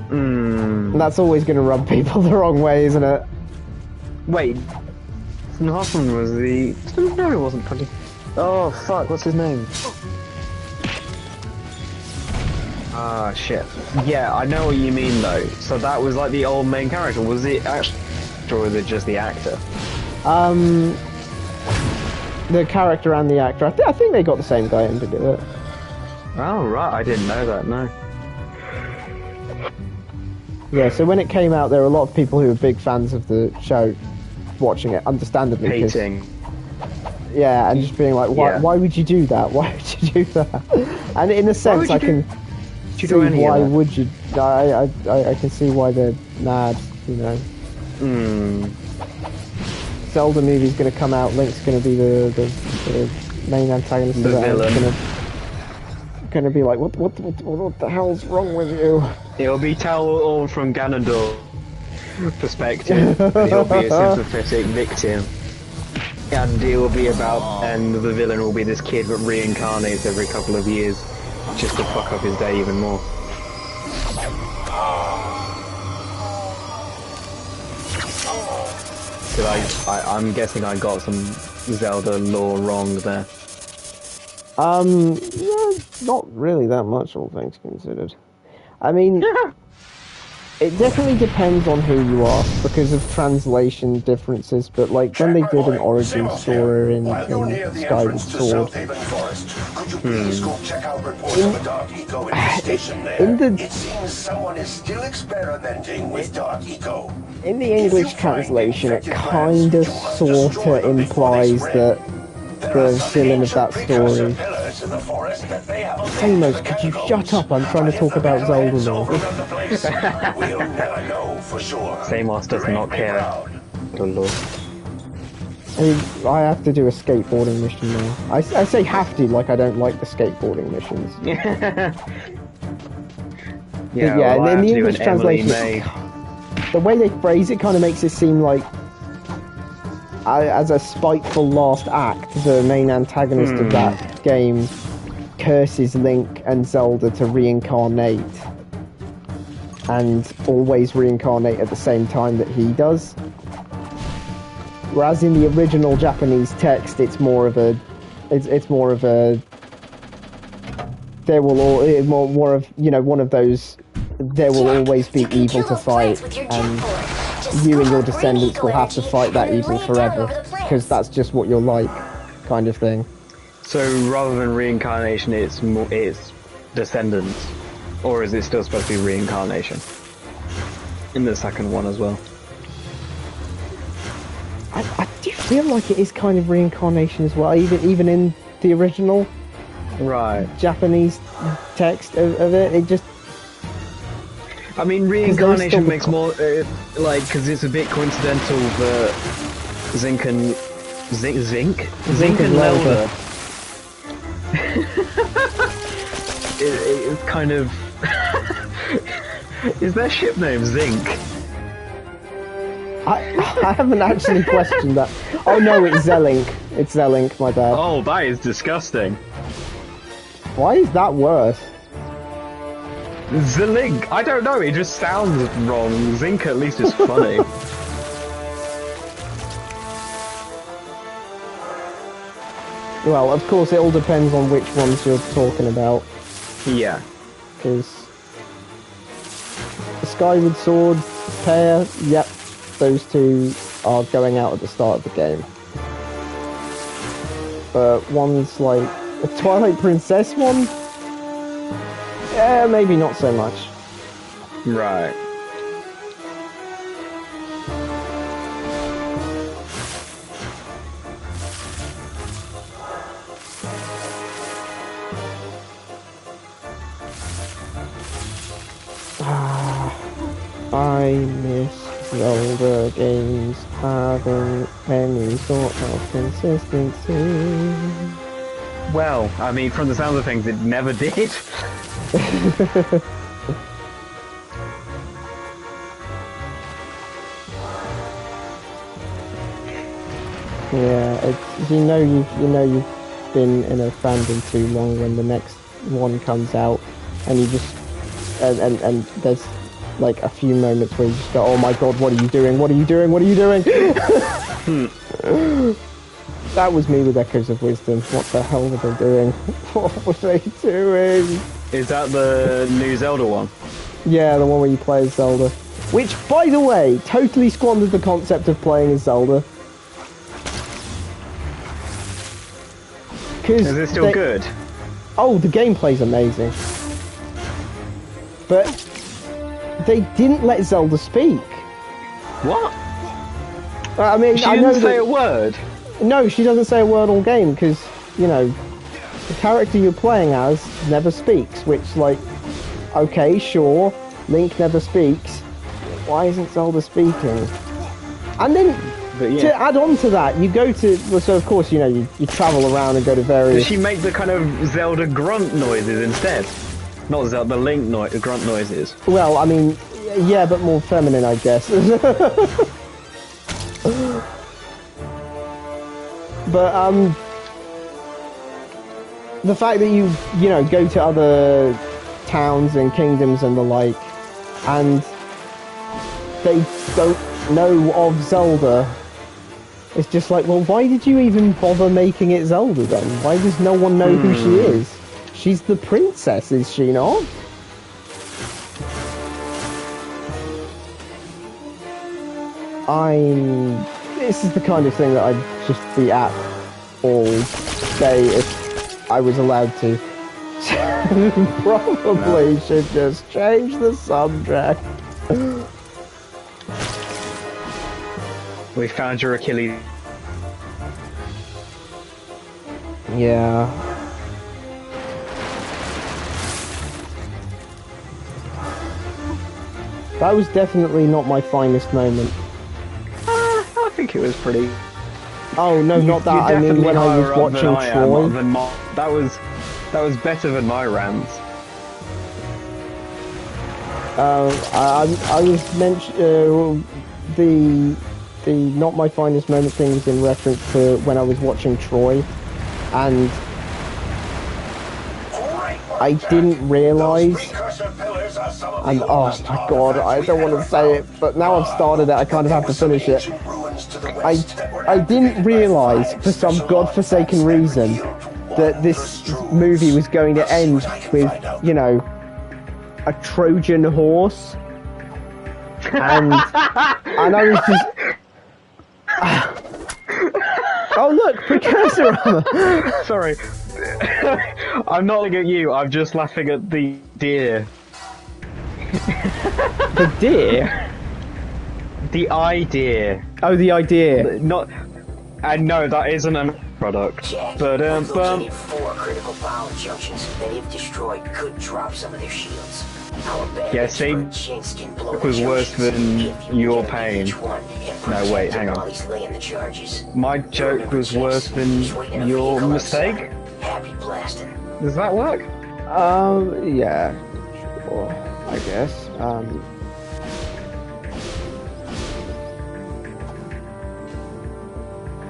And that's always going to rub people the wrong way, isn't it? Wait, Hoffman was the... No, it wasn't funny. Oh fuck, what's his name? Ah shit. Yeah, I know what you mean though. So that was like the old main character. Was it actually, or was it just the actor? The character and the actor. I think they got the same guy in to do it. Oh right, I didn't know that. No. Yeah, so when it came out, there were a lot of people who were big fans of the show watching it, understandably. Hating. Yeah, and just being like, why would you do that? Why would you do that? And in a sense, I can see why would you. I can see why they're mad, you know. Zelda movie's going to come out, Link's going to be the main antagonist of that. Villain. Going to be like, what the hell's wrong with you? It'll be told from Ganondorf's perspective, and he'll be a sympathetic victim. And it will be about, and the villain will be this kid that reincarnates every couple of years, just to fuck up his day even more. So I'm guessing I got some Zelda lore wrong there. Yeah, not really that much, all things considered. I mean, it definitely depends on who you ask because of translation differences, but like when they did an origin story in Skyward Sword, It seems someone is still experimenting with Dark Eco. In the English translation, it kind of sorta implies that the villain of that story... Samos, could you shut up? I'm trying to talk about Zelda now. We'll never know for sure. Samos does not care. Good lord. I mean, I have to do a skateboarding mission now. I say have to, like I don't like the skateboarding missions. Yeah, well, in the English translation, the way they phrase it kind of makes it seem like, as a spiteful last act, the main antagonist of that game curses Link and Zelda to reincarnate, and always reincarnate at the same time that he does. Whereas in the original Japanese text, it's more of a, there will all more of, you know, one of those, there will always be evil to fight, and you and your descendants will have to fight that evil forever, because that's just what you're like, kind of thing. So rather than reincarnation, it's descendants, or is it still supposed to be reincarnation in the second one as well? I do feel like it is kind of reincarnation as well, even in the original Japanese text of it. It just, I mean, reincarnation makes more like, because it's a bit coincidental that Zink and Zelda. It's kind of is their ship name Zink? I haven't actually questioned that. Oh no, it's Zelink. It's Zelink, my bad. Oh, that is disgusting. Why is that worse? Zelink? I don't know, it just sounds wrong. Zink at least is funny. Well, of course, it all depends on which ones you're talking about. Yeah. Because Skyward Sword, Pair, yep, those two are going out at the start of the game. But one's like a Twilight Princess one? Yeah, maybe not so much. Right. I miss Zelda games having any sort of consistency. Well, I mean, from the sounds of things, it never did. Yeah, it's, you know you've been in a fandom too long when the next one comes out, and you just and there's like a few moments where you just go, oh my god, what are you doing? What are you doing? What are you doing? That was me with Echoes of Wisdom. What the hell were they doing? What were they doing? Is that the new Zelda one? Yeah, the one where you play as Zelda. Which, by the way, totally squandered the concept of playing as Zelda. Is it still good? Oh, the gameplay's amazing. But they didn't let Zelda speak. What? I mean, she I know didn't say a word. No, she doesn't say a word all game because, you know, the character you're playing as never speaks. Which, like, okay, sure, Link never speaks. Why isn't Zelda speaking? And then to add on to that, you go to, well, so of course, you know, you travel around and go to various. Does she make the kind of Zelda grunt noises instead? Not Zelda, the Link grunt noises. Well, I mean, yeah, but more feminine, I guess. But the fact that you know, go to other towns and kingdoms and the like, and they don't know of Zelda, it's just like, well, why did you even bother making it Zelda then? Why does no one know who she is? She's the princess, is she not? This is the kind of thing that I'd just be at all day if I was allowed to. Probably should just change the subject. We found your Achilles. Yeah. That was definitely not my finest moment. I think it was pretty. Oh no, not that. I mean, when I was watching Troy. That was better than my rants. I was mentioning the not my finest moment thing was in reference to when I was watching Troy, and I didn't realise, and oh my god, I don't want to say it, but now I've started it, I kind of have to finish it. I didn't realise, for some godforsaken reason, that this movie was going to end with, you know, a Trojan horse, and I was just... Oh look, precursor armor! Sorry. I'm not looking at you, I'm just laughing at the deer. The deer? The idea. Oh, the idea. Not... And no, that isn't a product. Jack, But, we've located 4 critical power junctions that, if destroyed, could drop some of their shields. Yeah, see, it was worse than your pain. No, wait, hang on. My joke was worse than your mistake? Happy blasting. Does that work? Yeah. Sure, I guess.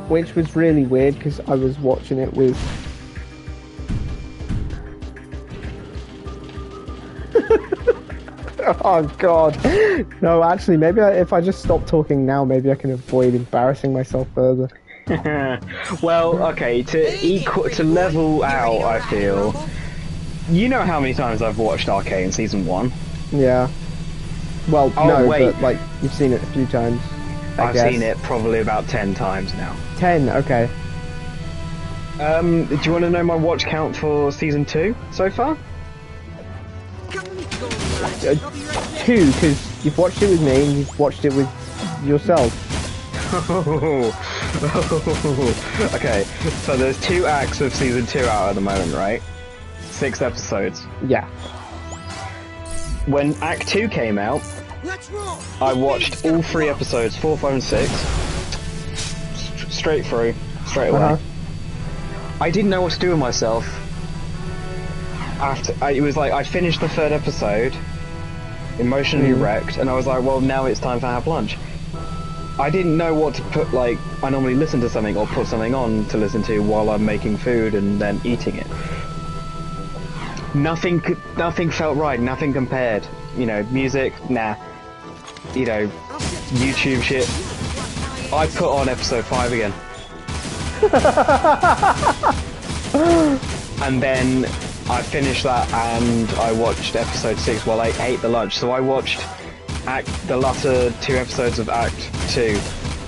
Which was really weird, because I was watching it with... Oh god. No, actually, maybe if I just stop talking now, maybe I can avoid embarrassing myself further. Well, okay, to level out, I feel... You know how many times I've watched Arcane Season 1? Yeah. Well, Oh, no, wait. but, like, you've seen it a few times. I've seen it probably about 10 times now. 10, okay. Do you want to know my watch count for Season 2 so far? 2, because you've watched it with me and you've watched it with yourself. Okay, so there's 2 acts of Season 2 out at the moment, right? 6 episodes. Yeah. When Act 2 came out, I watched all 3 episodes, 4, 5 and 6, straight through, straight away. I didn't know what to do with myself. It was like, I finished the 3rd episode, emotionally wrecked, and I was like, well, now it's time to have lunch. I didn't know what to put, like, I normally listen to something or put something on to listen to while I'm making food and then eating it. Nothing felt right, nothing compared. You know, music, nah. You know, YouTube shit. I put on episode 5 again. And then I finished that and I watched episode 6 while I ate the lunch. So I watched the latter 2 episodes of Act 2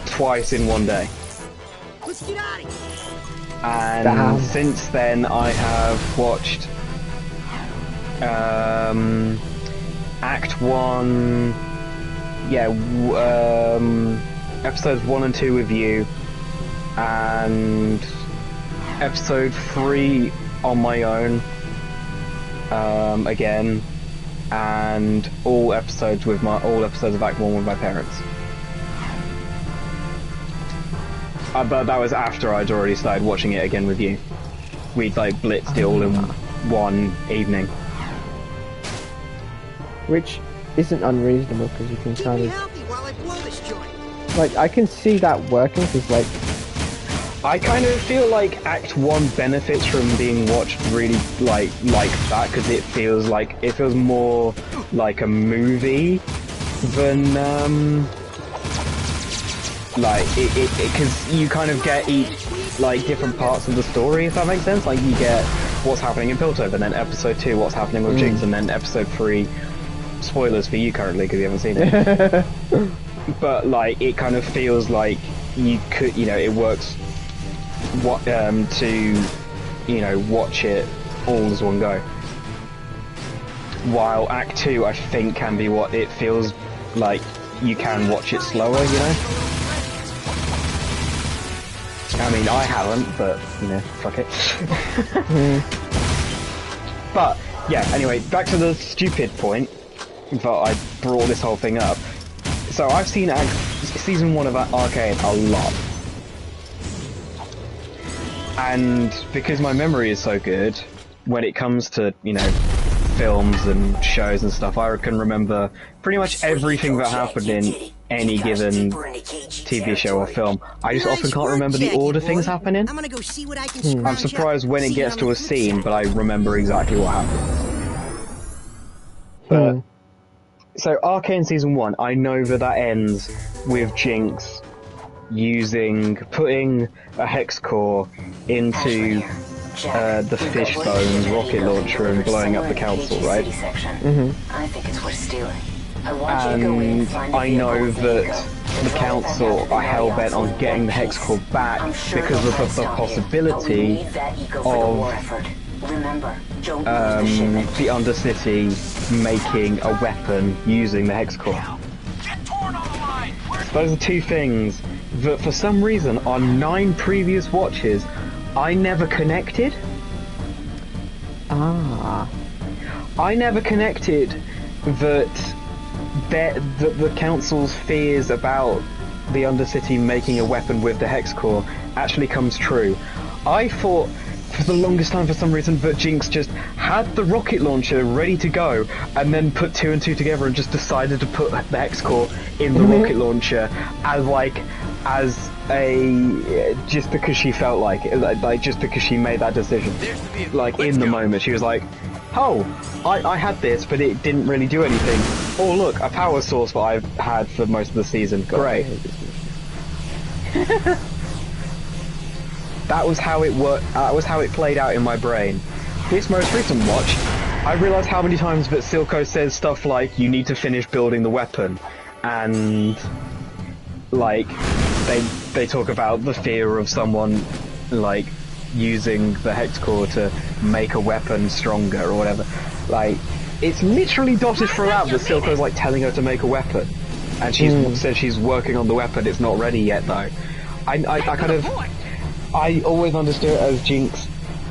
twice in one day. And since then I have watched Act 1, yeah, episodes 1 and 2 with you, and episode 3 on my own, again, and all episodes of Act 1 with my parents. But that was after I'd already started watching it again with you. We'd like blitzed it all in one evening. Which isn't unreasonable, because you can kind of... Like, I can see that working, because, like... I kind of feel like Act 1 benefits from being watched really, like that, because it feels more like a movie than, like, because you kind of get each, like, different parts of the story, if that makes sense. Like, you get what's happening in Piltover, and then episode 2, what's happening with Jinx, and then episode 3, spoilers for you currently, because you haven't seen it. But, like, it kind of feels like you could, you know, it works to, you know, watch it all as one go. While Act 2, I think, can be what it feels like you can watch it slower, you know? I mean, I haven't, but, you know, fuck it. But, yeah, anyway, back to the stupid point that I brought this whole thing up. So I've seen Season 1 of Arcane a lot. And because my memory is so good, when it comes to, you know, films and shows and stuff, I can remember pretty much everything that happened in any given TV show or film. I just often can't remember the order things happen in. I'm gonna go see what I can I'm surprised when it gets to a scene, but I remember exactly what happens. So Arcane Season 1, I know that ends with Jinx putting a hex core into the Fishbones rocket launcher and blowing up the council, right? I think it's worth stealing. And I know that the council are hell-bent on getting the hex core back because of the possibility of the Undercity making a weapon using the hex core. Those are two things that for some reason on 9 previous watches I never connected. I never connected that the council's fears about the Undercity making a weapon with the hex core actually comes true. I thought for the longest time, for some reason, that Jinx just had the rocket launcher ready to go and then put 2 and 2 together and just decided to put the hex core in the rocket launcher as a just because she felt like it, like just because she made that decision, like in the moment she was like, oh, I had this but it didn't really do anything. Oh look, a power source that I've had for most of the season. Great. That was how it worked. That was how it played out in my brain. This most recent watch, I realised how many times that Silco says stuff like, you need to finish building the weapon, and like they talk about the fear of someone like using the hex core to make a weapon stronger or whatever. Like, it's literally dotted throughout that Silco's like telling her to make a weapon, and she's said she's working on the weapon. It's not ready yet though. I always understood it as Jinx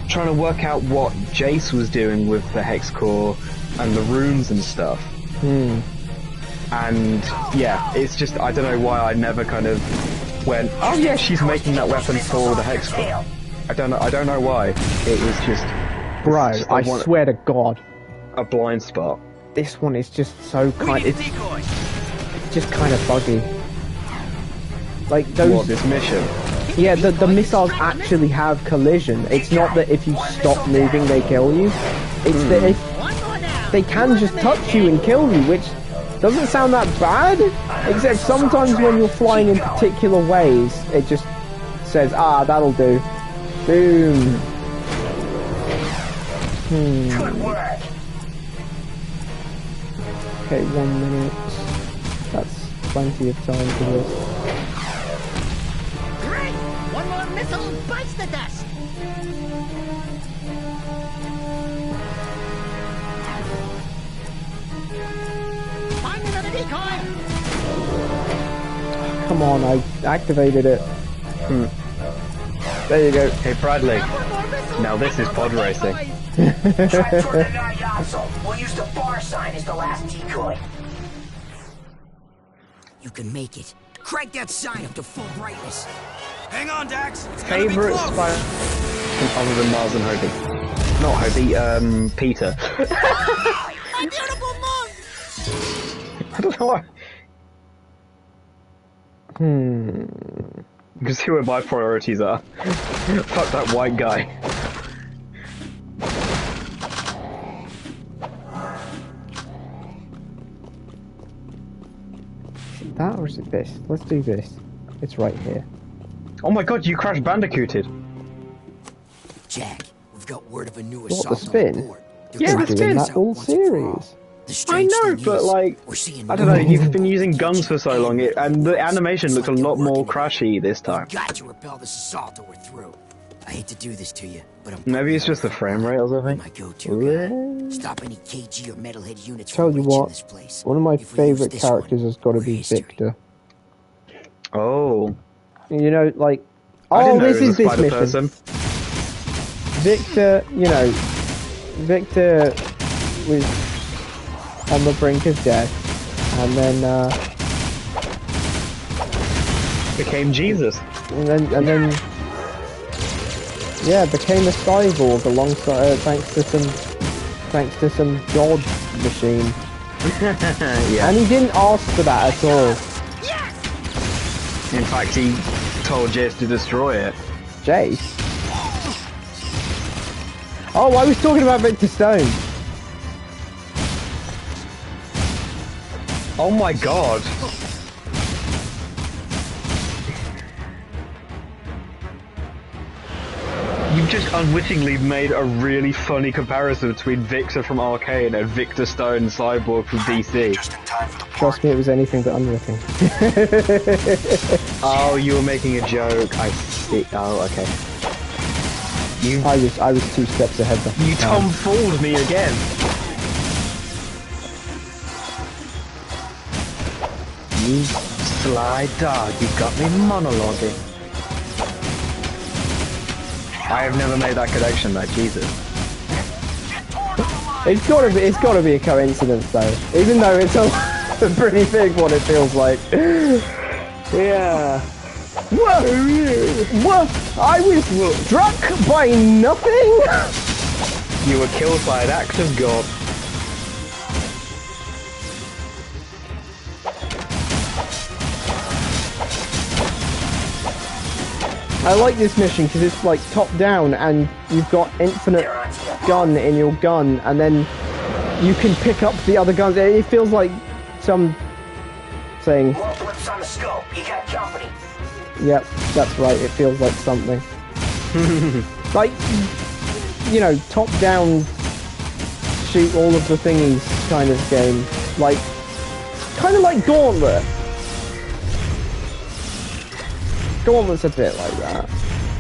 trying to work out what Jace was doing with the hex core and the runes and stuff. And yeah, it's just, I don't know why I never kind of went, oh yeah, she's making that weapon for the hex core. I don't know why. It was just, bro, I swear to God, a blind spot. This one is just so it's just kind of buggy. Like those. What, this mission? Yeah, the missiles actually have collision. It's not that if you stop moving they kill you. It's that if they can just touch you and kill you, which doesn't sound that bad. Except sometimes when you're flying in particular ways, it just says, ah, that'll do. Boom. Okay, 1 minute. That's plenty of time for this. Missile bites the dust! Find another decoy! Come on, I activated it. There you go. Hey Bradley, now this is pod racing. We'll use the bar sign as the last decoy. You can make it. Crank that sign up to full brightness. Hang on, Dax. It's gonna be Favorite close. other than Mars and Hobie? Not Hobie, Peter. My beautiful monk! I don't know why. You see where my priorities are. Fuck that white guy. Is it that or is it this? Let's do this. It's right here. Oh my god, you Crash Bandicooted. Jack, we've got word of a new What, assault the spin? on board. Yeah, the Doing spin. that all series. I know, but like, I don't know, you've been using guns for so long, and the animation looks a lot more crashy this time. Got to repel this assault or we're through. I hate to do this to you, but I'm Maybe it's just the frame rate or something. my go-to guy. Stop any KG or metalhead units Tell from you reaching what, this place. one of my If we lose favourite this characters one, has got to we're be history. Victor. Oh. You know, like, I didn't oh, know this he was is a this spider mission. person. Victor, you know, Victor was on the brink of death, and then Became Jesus. and then yeah, became a cyborg alongside thanks to some god machine. Yeah. And he didn't ask for that at all. In fact, he told Jace to destroy it. Jace? Oh, I was talking about Victor Stone. Oh my god. You've just unwittingly made a really funny comparison between Victor from Arcane and Victor Stone Cyborg from DC. Just in time for the Trust me, it was anything but unwitting. Oh, you were making a joke. I see. Oh, okay. I was 2 steps ahead. You Tom-fooled me again. You sly dog, you got me monologuing. I have never made that connection though, Jesus. It's gotta be a coincidence though. Even though it's a pretty big one, it feels like. Yeah. What? I was struck by nothing? You were killed by an act of God. I like this mission because it's like top down and you've got infinite gun in your gun and then you can pick up the other guns. It feels like some saying. More blips on the scope. You got company. Yep, that's right. It feels like something. Like, you know, top down, shoot all of the thingies kind of game. Like, kind of like Gauntlet. Gauntlet's a bit like that.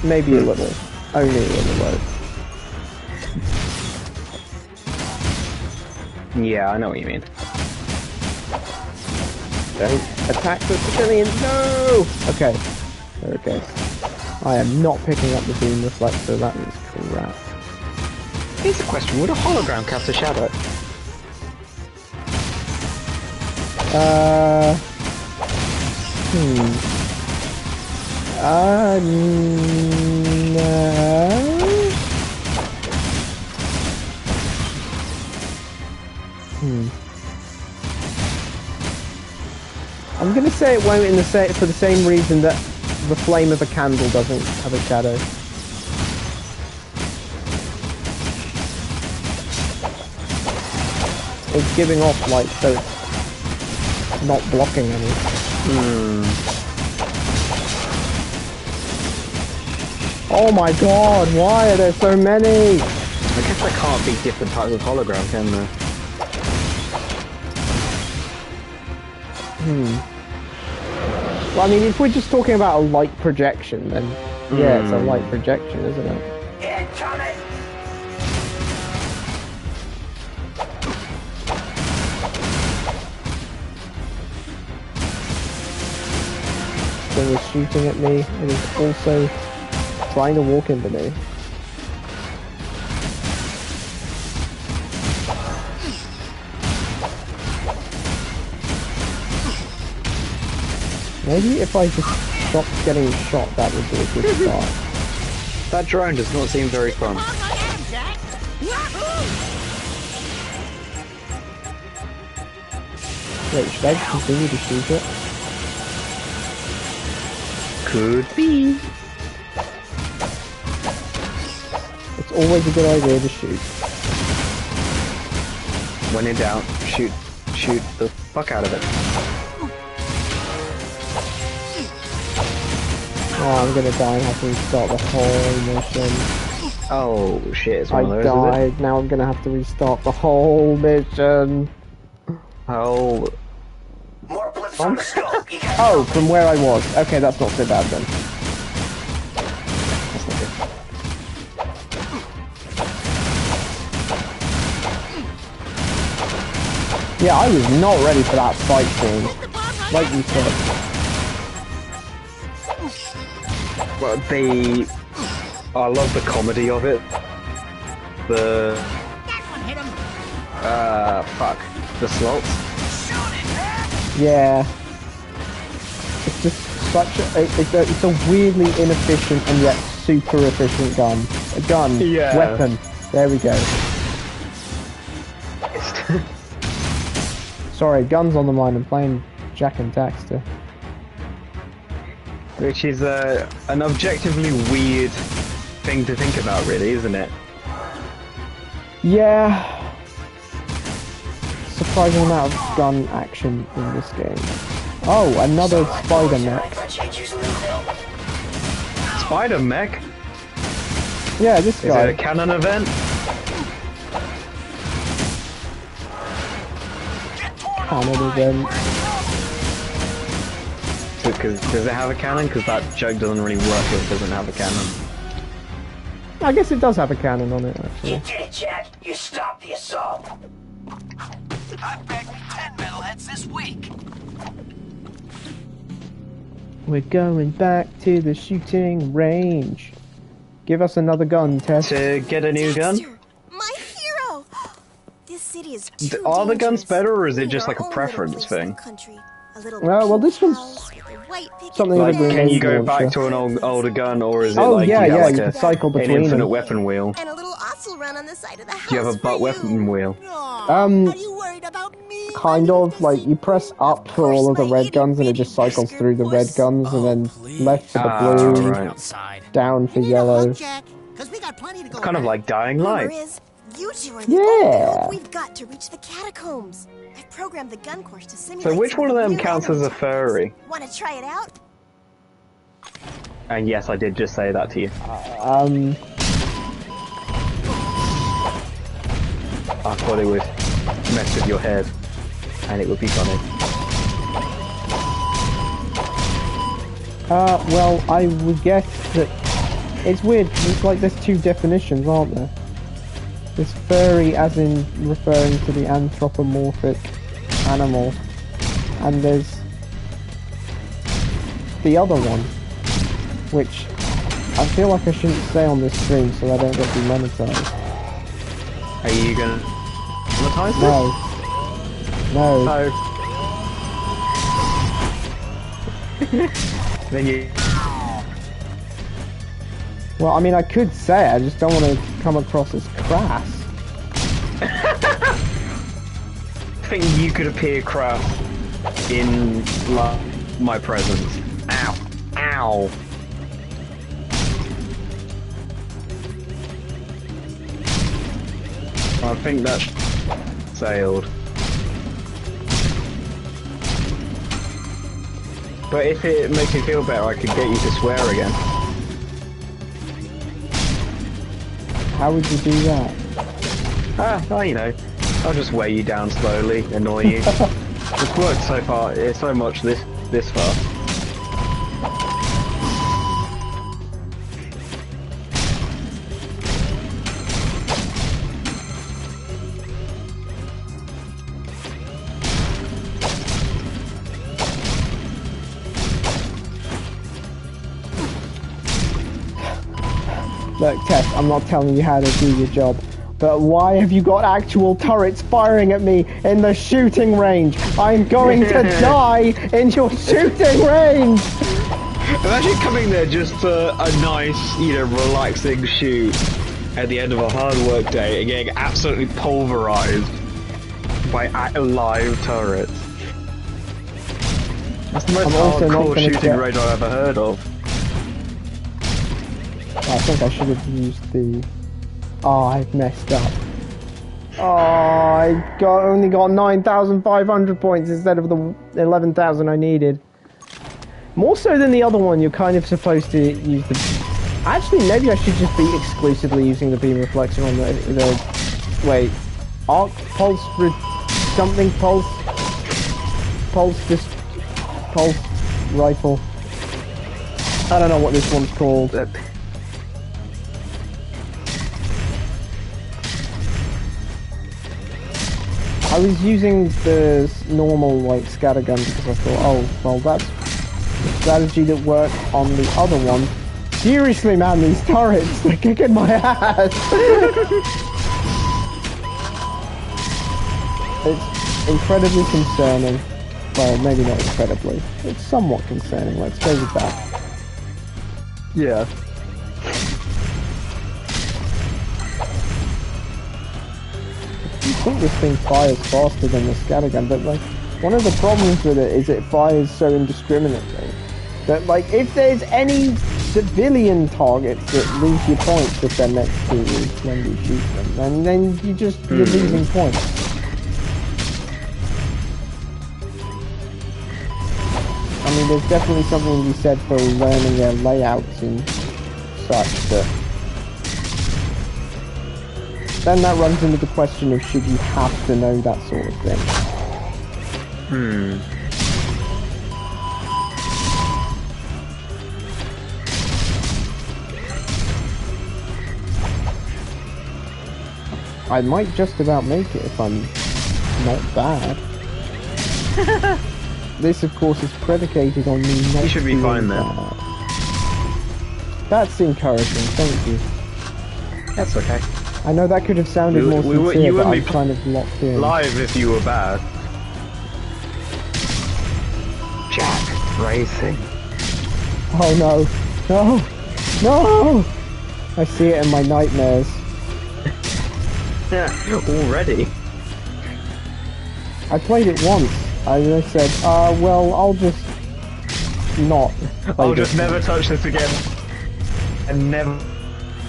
Maybe a little. Only a little though. Yeah, I know what you mean. Don't attack the civilians, no! Okay, there it goes. I am not picking up the beam reflector, that is crap. Here's a question, would a hologram cast a shadow? No. I'm gonna say it won't for the same reason that the flame of a candle doesn't have a shadow. It's giving off light, so it's not blocking any. Oh my god, why are there so many? I guess there can't be different types of hologram, can there? Well, I mean, if we're just talking about a light projection, then yeah, it's a light projection, isn't it? Incoming! Thing is shooting at me, it is also trying to walk into me. Maybe if I just stopped getting shot, that would be a good start. That drone does not seem very fun. Wait, should I continue to shoot it? Could be. It's always a good idea to shoot. When in doubt, shoot the fuck out of it. Oh, I'm gonna die and have to restart the whole mission. Oh shit, it's one of I those, died, is it? now I'm gonna have to restart the whole mission. Oh. More blips on the scope. You got Oh, from where I was. Okay, that's not so bad then. That's not good. Yeah, I was not ready for that fight scene. Like you said. Well, I love the comedy of it. Fuck. The slots. Yeah. It's just such it's a weirdly inefficient and yet super efficient gun. A gun. Yeah. Weapon. There we go. Sorry, guns on the mind. I'm playing Jack and Daxter. Which is an objectively weird thing to think about, really, isn't it? Yeah. Surprising amount of gun action in this game. Oh, another spider mech. Spider mech? Yeah, this guy. Is it a canon event? Canon event. Does it have a cannon? Because that joke doesn't really work if it doesn't have a cannon. I guess it does have a cannon on it, You actually. did it, Jack. You stopped the assault. I've bagged 10 metalheads this week. We're going back to the shooting range. Give us another gun, Tess. To get a new gun? Dexter, my hero! This city is too Are the guns dangerous. better, or is We it just need like our a own preference little place in thing? the country. A little Well, this pink one's house with a white picket something Like, like a fence. can you go grenade back launcher. to an older gun, or is it Oh, like yeah, you have yeah, like you can cycle an between infinite them. weapon wheel? And a little osel run on the side of the house. Do you have a butt for weapon you. wheel? Are you worried about me? Kind of, like, you press up for all of the red guns and it just cycles through the red guns, and then left for the blue, right. Outside. down for You need a yellow. hug, Jack, 'cause we got plenty to go It's kind of around. like Dying Rumor Light. is, you two are the Yeah. only hope we've got to reach the catacombs. I've programmed the gun course to simulate. So which one of them new counts as a furry? Want to try it out? And yes, I did just say that to you. I thought it would mess with your head, and it would be funny. Well, I would guess that it's weird. 'Cause it's like there's two definitions, aren't there? There's furry, as in referring to the anthropomorphic animal, and there's the other one, which I feel like I shouldn't say on this stream so I don't get demonetized. Are you gonna monetize this? No. No. No. Then you. Well, I mean, I could say it, I just don't want to come across as crass. I think you could appear crass in my presence. Ow. Ow. I think that sailed. But if it makes me feel better, I could get you to swear again. How would you do that? Well, you know, I'll just weigh you down slowly, annoy you. It's worked so far, so much this far. Look, Tess, I'm not telling you how to do your job, but why have you got actual turrets firing at me in the shooting range? I'm going to die in your shooting range! Imagine coming there just for a nice, you know, relaxing shoot at the end of a hard work day and getting absolutely pulverized by live turrets. That's the most I'm also not hardcore gonna shooting get- range I've ever heard of. I think I should have used the... Oh, I've messed up. Oh, I only got 9,500 points instead of the 11,000 I needed. More so than the other one, you're kind of supposed to use the... Actually, maybe I should just be exclusively using the beam reflection on the wait. Arc pulse... something pulse... Pulse rifle. I don't know what this one's called. I was using the normal like scattergun because I thought, oh, well that's the strategy that worked on the other one. Seriously, man, these turrets, they're kicking my ass! It's incredibly concerning. Well, maybe not incredibly. It's somewhat concerning, let's go with that. Yeah. I think this thing fires faster than the scattergun, but like, one of the problems with it is it fires so indiscriminately. But like, if there's any civilian targets that lose your points if they're next to you when you shoot them, and then you're losing points. I mean, there's definitely something to be said for learning their layouts and such, but then that runs into the question of should you have to know that sort of thing. I might just about make it if I'm not bad. This, of course, is predicated on me not You should be fine then. That's encouraging, thank you. That's okay. I know that could have sounded more sincere, you but wouldn't I'm be kind of locked in. live if you were bad. Jack Racing. Oh no. No! No! I see it in my nightmares. Yeah, already. I played it once. I just said, well, I'll just not play I'll this just never touch this again. And never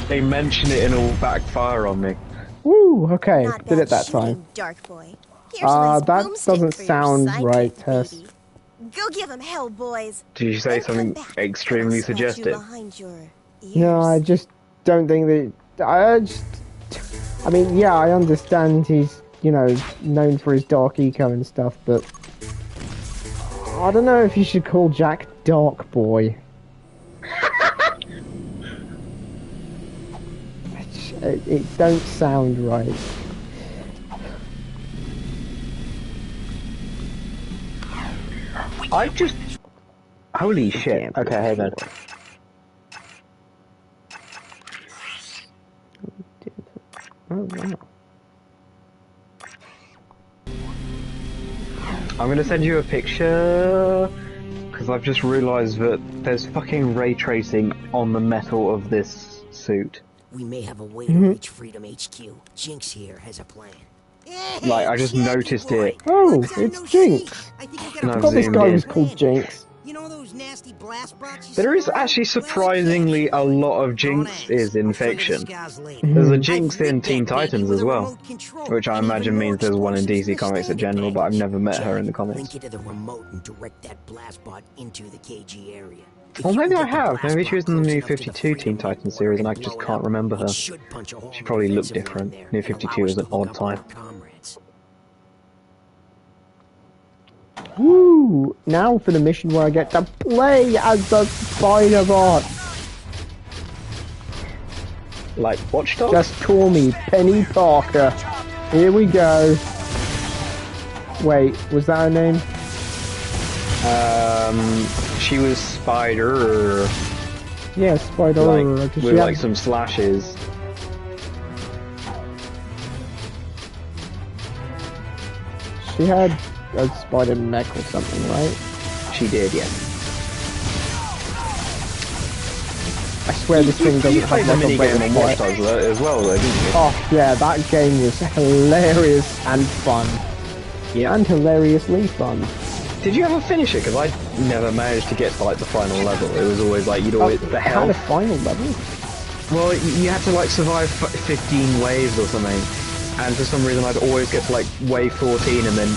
they mention it and it'll backfire on me. Woo! Okay, Not did bad it that shooting, time. Dark Boy. Here's a nice That boomstick doesn't for your sound sidekick, right, Tess. baby. Go give him hell, boys. Did you say Then come something back, extremely and I'll scratch you suggestive? behind your ears. No, I just don't think that... I mean, yeah, I understand he's, you know, known for his dark eco and stuff, but... I don't know if you should call Jack Dark Boy. It don't sound right. I just... Holy shit. Okay, hang on. Oh, wow. I'm gonna send you a picture... Because I've just realised that there's fucking ray tracing on the metal of this suit. We may have a way to reach Freedom HQ. Jinx here has a plan. Like, I just noticed it. Oh, it's Jinx! I think you No, I forgot this zoomed guy in. was called Jinx. You know those nasty blast bots you There is sell around? actually surprisingly a lot of Jinxes in fiction. Mm-hmm. There's a Jinx in Teen Titans as well, which I imagine means there's one in DC Comics in general, but I've never met her in the comics. Link it to the remote and direct that blast bot into the KG area. If Well, you maybe can I get the have. blast Maybe she was bot in the close new enough to 52 Freedom Teen Titans before series, and I we just blow it can't up, remember her. it should punch a hole She in probably the looked defensive line different. there New and 52 allow is us an to hook odd up with time. our comrades. Woo! Now for the mission where I get to play as the Spider-Bot! Like Watch Dogs? Just call me Penny Parker. Here we go. Wait, was that her name? She was Spider, Yeah, Spider. like, 'cause with she like had, some slashes. she had a spider mech or something, right? She did, yeah. I swear this thing You doesn't played have the like a minigame rate on of Watch fire. Dogs as well, though, didn't you? Oh yeah, that game was hilarious and fun. Yeah. And hilariously fun. Did you ever finish it? Because I never managed to get to like the final level. It was always like you'd always the It had a health. final level? Well, you had to like survive 15 waves or something, and for some reason I'd always get to like wave 14 and then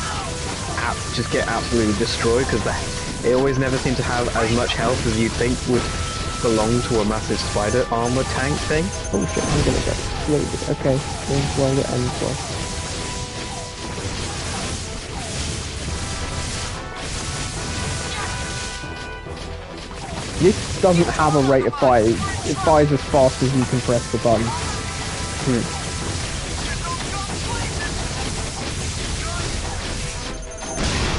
just get absolutely destroyed because it always never seemed to have as much health as you'd think would belong to a massive spider armor tank thing. Oh shit, I'm gonna get exploded. Okay, here's where it ends for. This doesn't have a rate of fire. It fires as fast as you can press the button.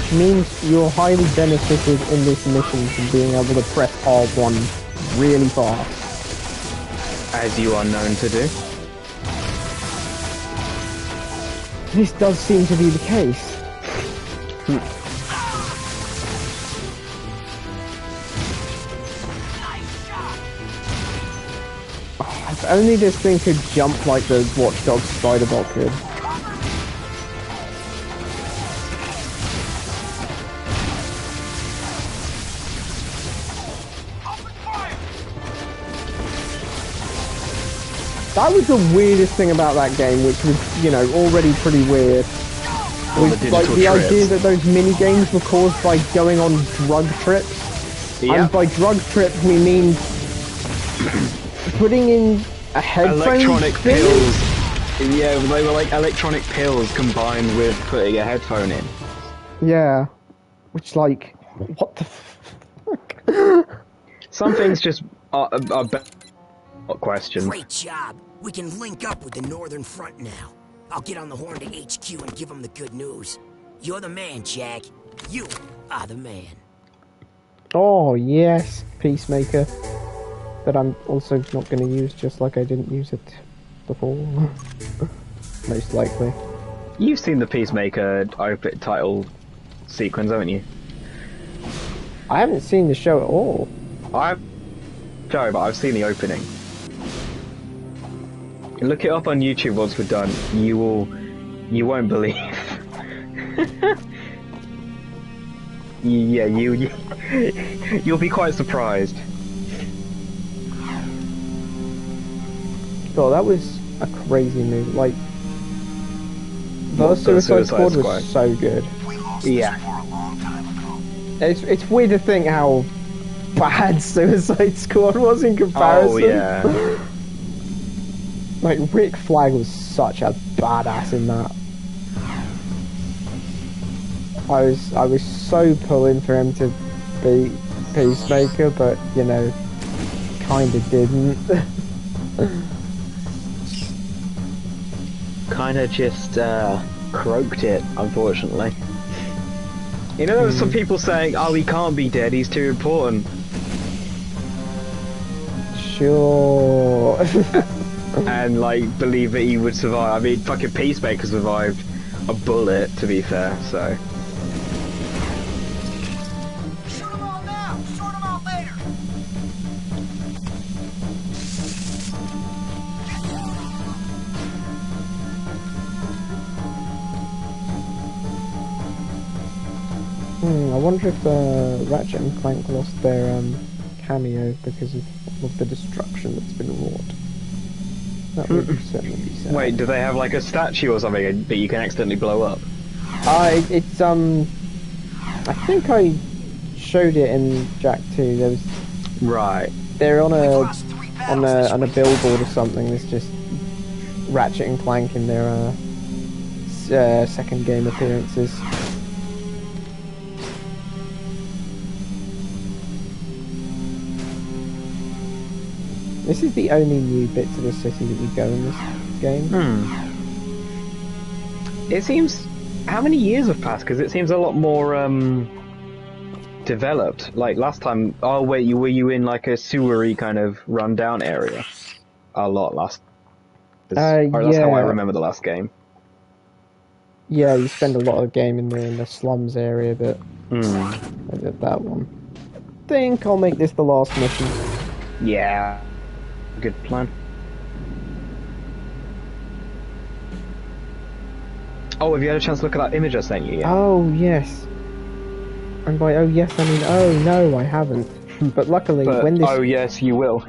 Which means you're highly benefited in this mission from being able to press R1 really fast. As you are known to do. This does seem to be the case. If only this thing could jump like the Watch Dogs Spider-Bot could. That was the weirdest thing about that game, which was, you know, already pretty weird. Was like the idea that those mini games were caused by going on drug trips. Yep. And by drug trip we mean putting in a headphone electronic thing? pills. Yeah, they were like electronic pills combined with putting a headphone in. Yeah. Which, like, what the fuck? Some things just are questions. Great job. We can link up with the Northern Front now. I'll get on the horn to HQ and give them the good news. You're the man, Jack. You are the man. Oh, yes, Peacemaker. That I'm also not going to use, just like I didn't use it before. Most likely. You've seen the Peacemaker title sequence, haven't you? I haven't seen the show at all. But I've seen the opening. Look it up on YouTube once we're done. You won't believe. Yeah, you'll be quite surprised. God, that was a crazy movie. Like, the Suicide Squad was so good. Yeah. It's weird to think how bad Suicide Squad was in comparison. Oh yeah. Like, Rick Flag was such a badass in that. I was so pulling for him to be Peacemaker, but, you know, kinda didn't. Kinda just croaked it, unfortunately. You know, there were some people saying, "Oh, he can't be dead. He's too important." Sure. And like believe that he would survive. I mean, fucking Peacemaker survived a bullet, to be fair. So. Shoot them all now. Sort them out later. I wonder if Ratchet and Clank lost their cameo because of the destruction that's been wrought. That would certainly be sad. Wait, do they have like a statue or something that you can accidentally blow up? It's I think I showed it in Jak 2. There was Right. they're on a billboard or something. There's just Ratchet and Clank in their second game appearances. This is the only new bit to the city that we go in this game. It seems... How many years have passed? Because it seems a lot more developed. Like last time... Oh wait, were you in like a sewery kind of run-down area? A lot last... That's how I remember the last game. Yeah, you spend a lot of game in the slums area, but I did that one. Think I'll make this the last mission. Yeah. Good plan. Oh, have you had a chance to look at that image I sent you yet? Oh, yes. And by oh yes, I mean oh no, I haven't. But luckily, when this... Oh yes, you will.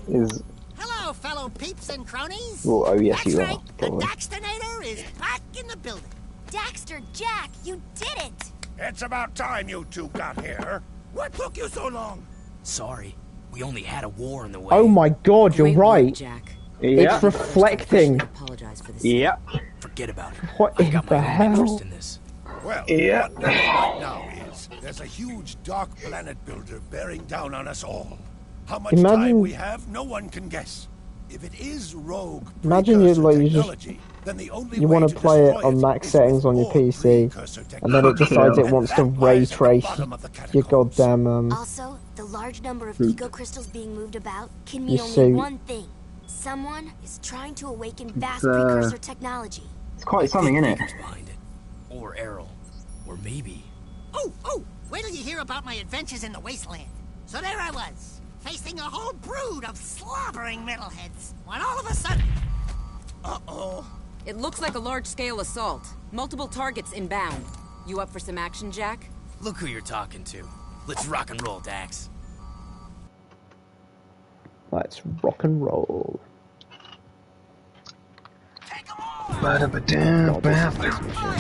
Hello, fellow peeps and cronies. Well, oh yes, That's you right, are. the Probably. Daxtonator is back in the building. Daxter, Jack, you did it! It's about time you two got here. What took you so long? Sorry, we only had a war in the way. Oh my god, you're Great work, right. Jack. Yeah. It's reflecting. Apologize for this. Yep. Forget about it. What I in got the my own hell? interest in this. Well, Yeah. what we know right now is there's a huge dark planet builder bearing down on us all. How much time Imagine- we have, no one can guess. If it is rogue Imagine you precursor like you technology, then the only You way want to play it destroy on max is settings on your with more PC, precursor and then it decides it technology. wants to And that ray lies at the trace bottom of the your catacombs. goddamn Also, the large number of eco crystals being moved about can mean You only see- one thing. Someone is trying to awaken vast precursor technology. It's quite something, isn't it? Who's behind it? Or Errol. Or maybe... Oh, wait till you hear about my adventures in the wasteland. So there I was, facing a whole brood of slobbering metalheads, when all of a sudden... Uh-oh. It looks like a large-scale assault. Multiple targets inbound. You up for some action, Jack? Look who you're talking to. Let's rock and roll, Dax. Let's rock and roll. God, this is this mission.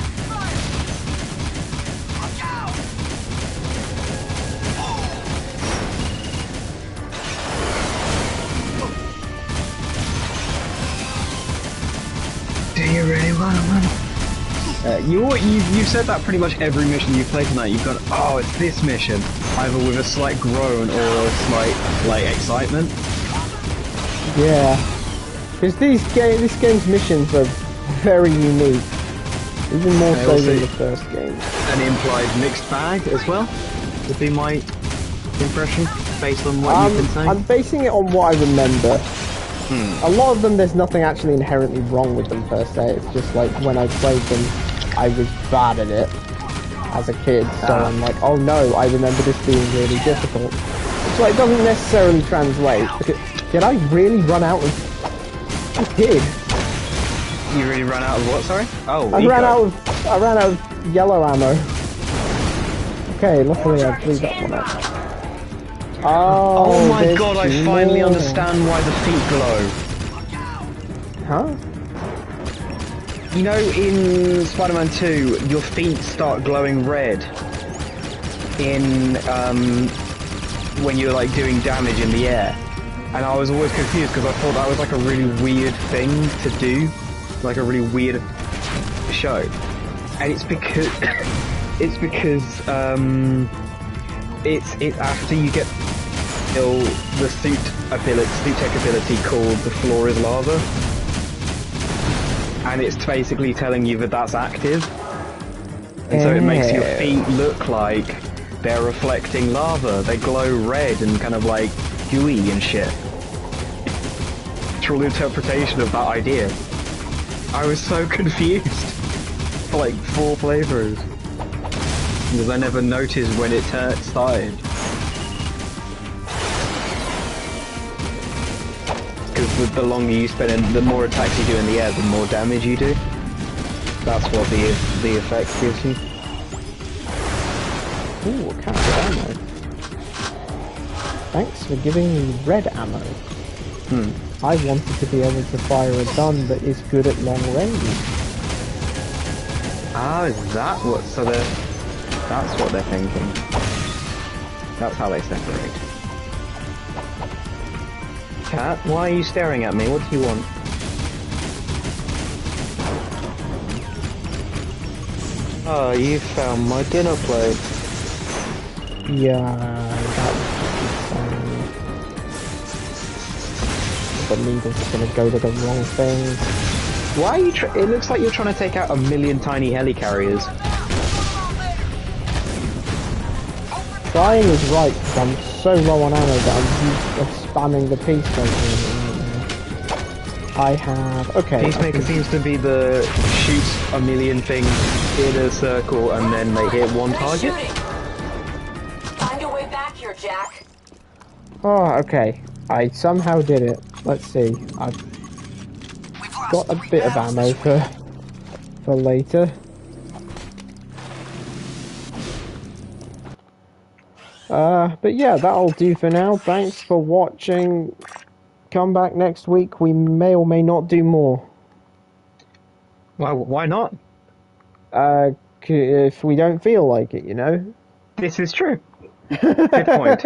Do you really want to run? You've said that pretty much every mission you've played tonight. You've gone, oh, it's this mission, either with a slight groan or a slight like excitement. Yeah, because this game's missions are very unique, even more so than the first game. An implied mixed bag as well would be my impression based on what you've been saying. I'm basing it on what I remember. A lot of them, there's nothing actually inherently wrong with them per se. It's just like when I played them, I was bad at it as a kid. So I'm like, oh no, I remember this being really difficult. So it doesn't necessarily translate. Did I really run out of? I did. You really ran out of what? Sorry. Oh, I ran out of yellow ammo. Okay, luckily I blew that one up. Oh my god, I finally understand why the feet glow. Huh? You know, in Spider-Man 2, your feet start glowing red when you're like doing damage in the air. And I was always confused because I thought that was like a really weird thing to do, like a really weird show. And it's because it's after you get the suit tech ability called the floor is lava, and it's basically telling you that that's active, and so it makes your feet look like they're reflecting lava. They glow red and kind of like gooey and shit. Literal interpretation of that idea. I was so confused for like 4 playthroughs because I never noticed when it started. Because the longer you spend and the more attacks you do in the air, the more damage you do. That's what the effect gives you. Ooh, a cancer ammo. Thanks for giving me red ammo. I wanted to be able to fire a gun that is good at long range. Ah, is that what? So that's what they're thinking. That's how they separate. Cat, why are you staring at me? What do you want? Oh, you found my dinner plate. Yeah, that was the needle's just gonna go to the wrong thing. Why are you it looks like you're trying to take out a million tiny helicarriers. Trying is right, because I'm so low on ammo that I'm spamming the Peacemaker. I have... okay. Peacemaker seems to be the shoots a million things in a circle and then they hit one target. Find your way back here, Jack. Oh, okay. I somehow did it. Let's see. I've got a bit of ammo for later. But yeah, that'll do for now. Thanks for watching. Come back next week. We may or may not do more. Well, why not? If we don't feel like it, you know. This is true. Good point.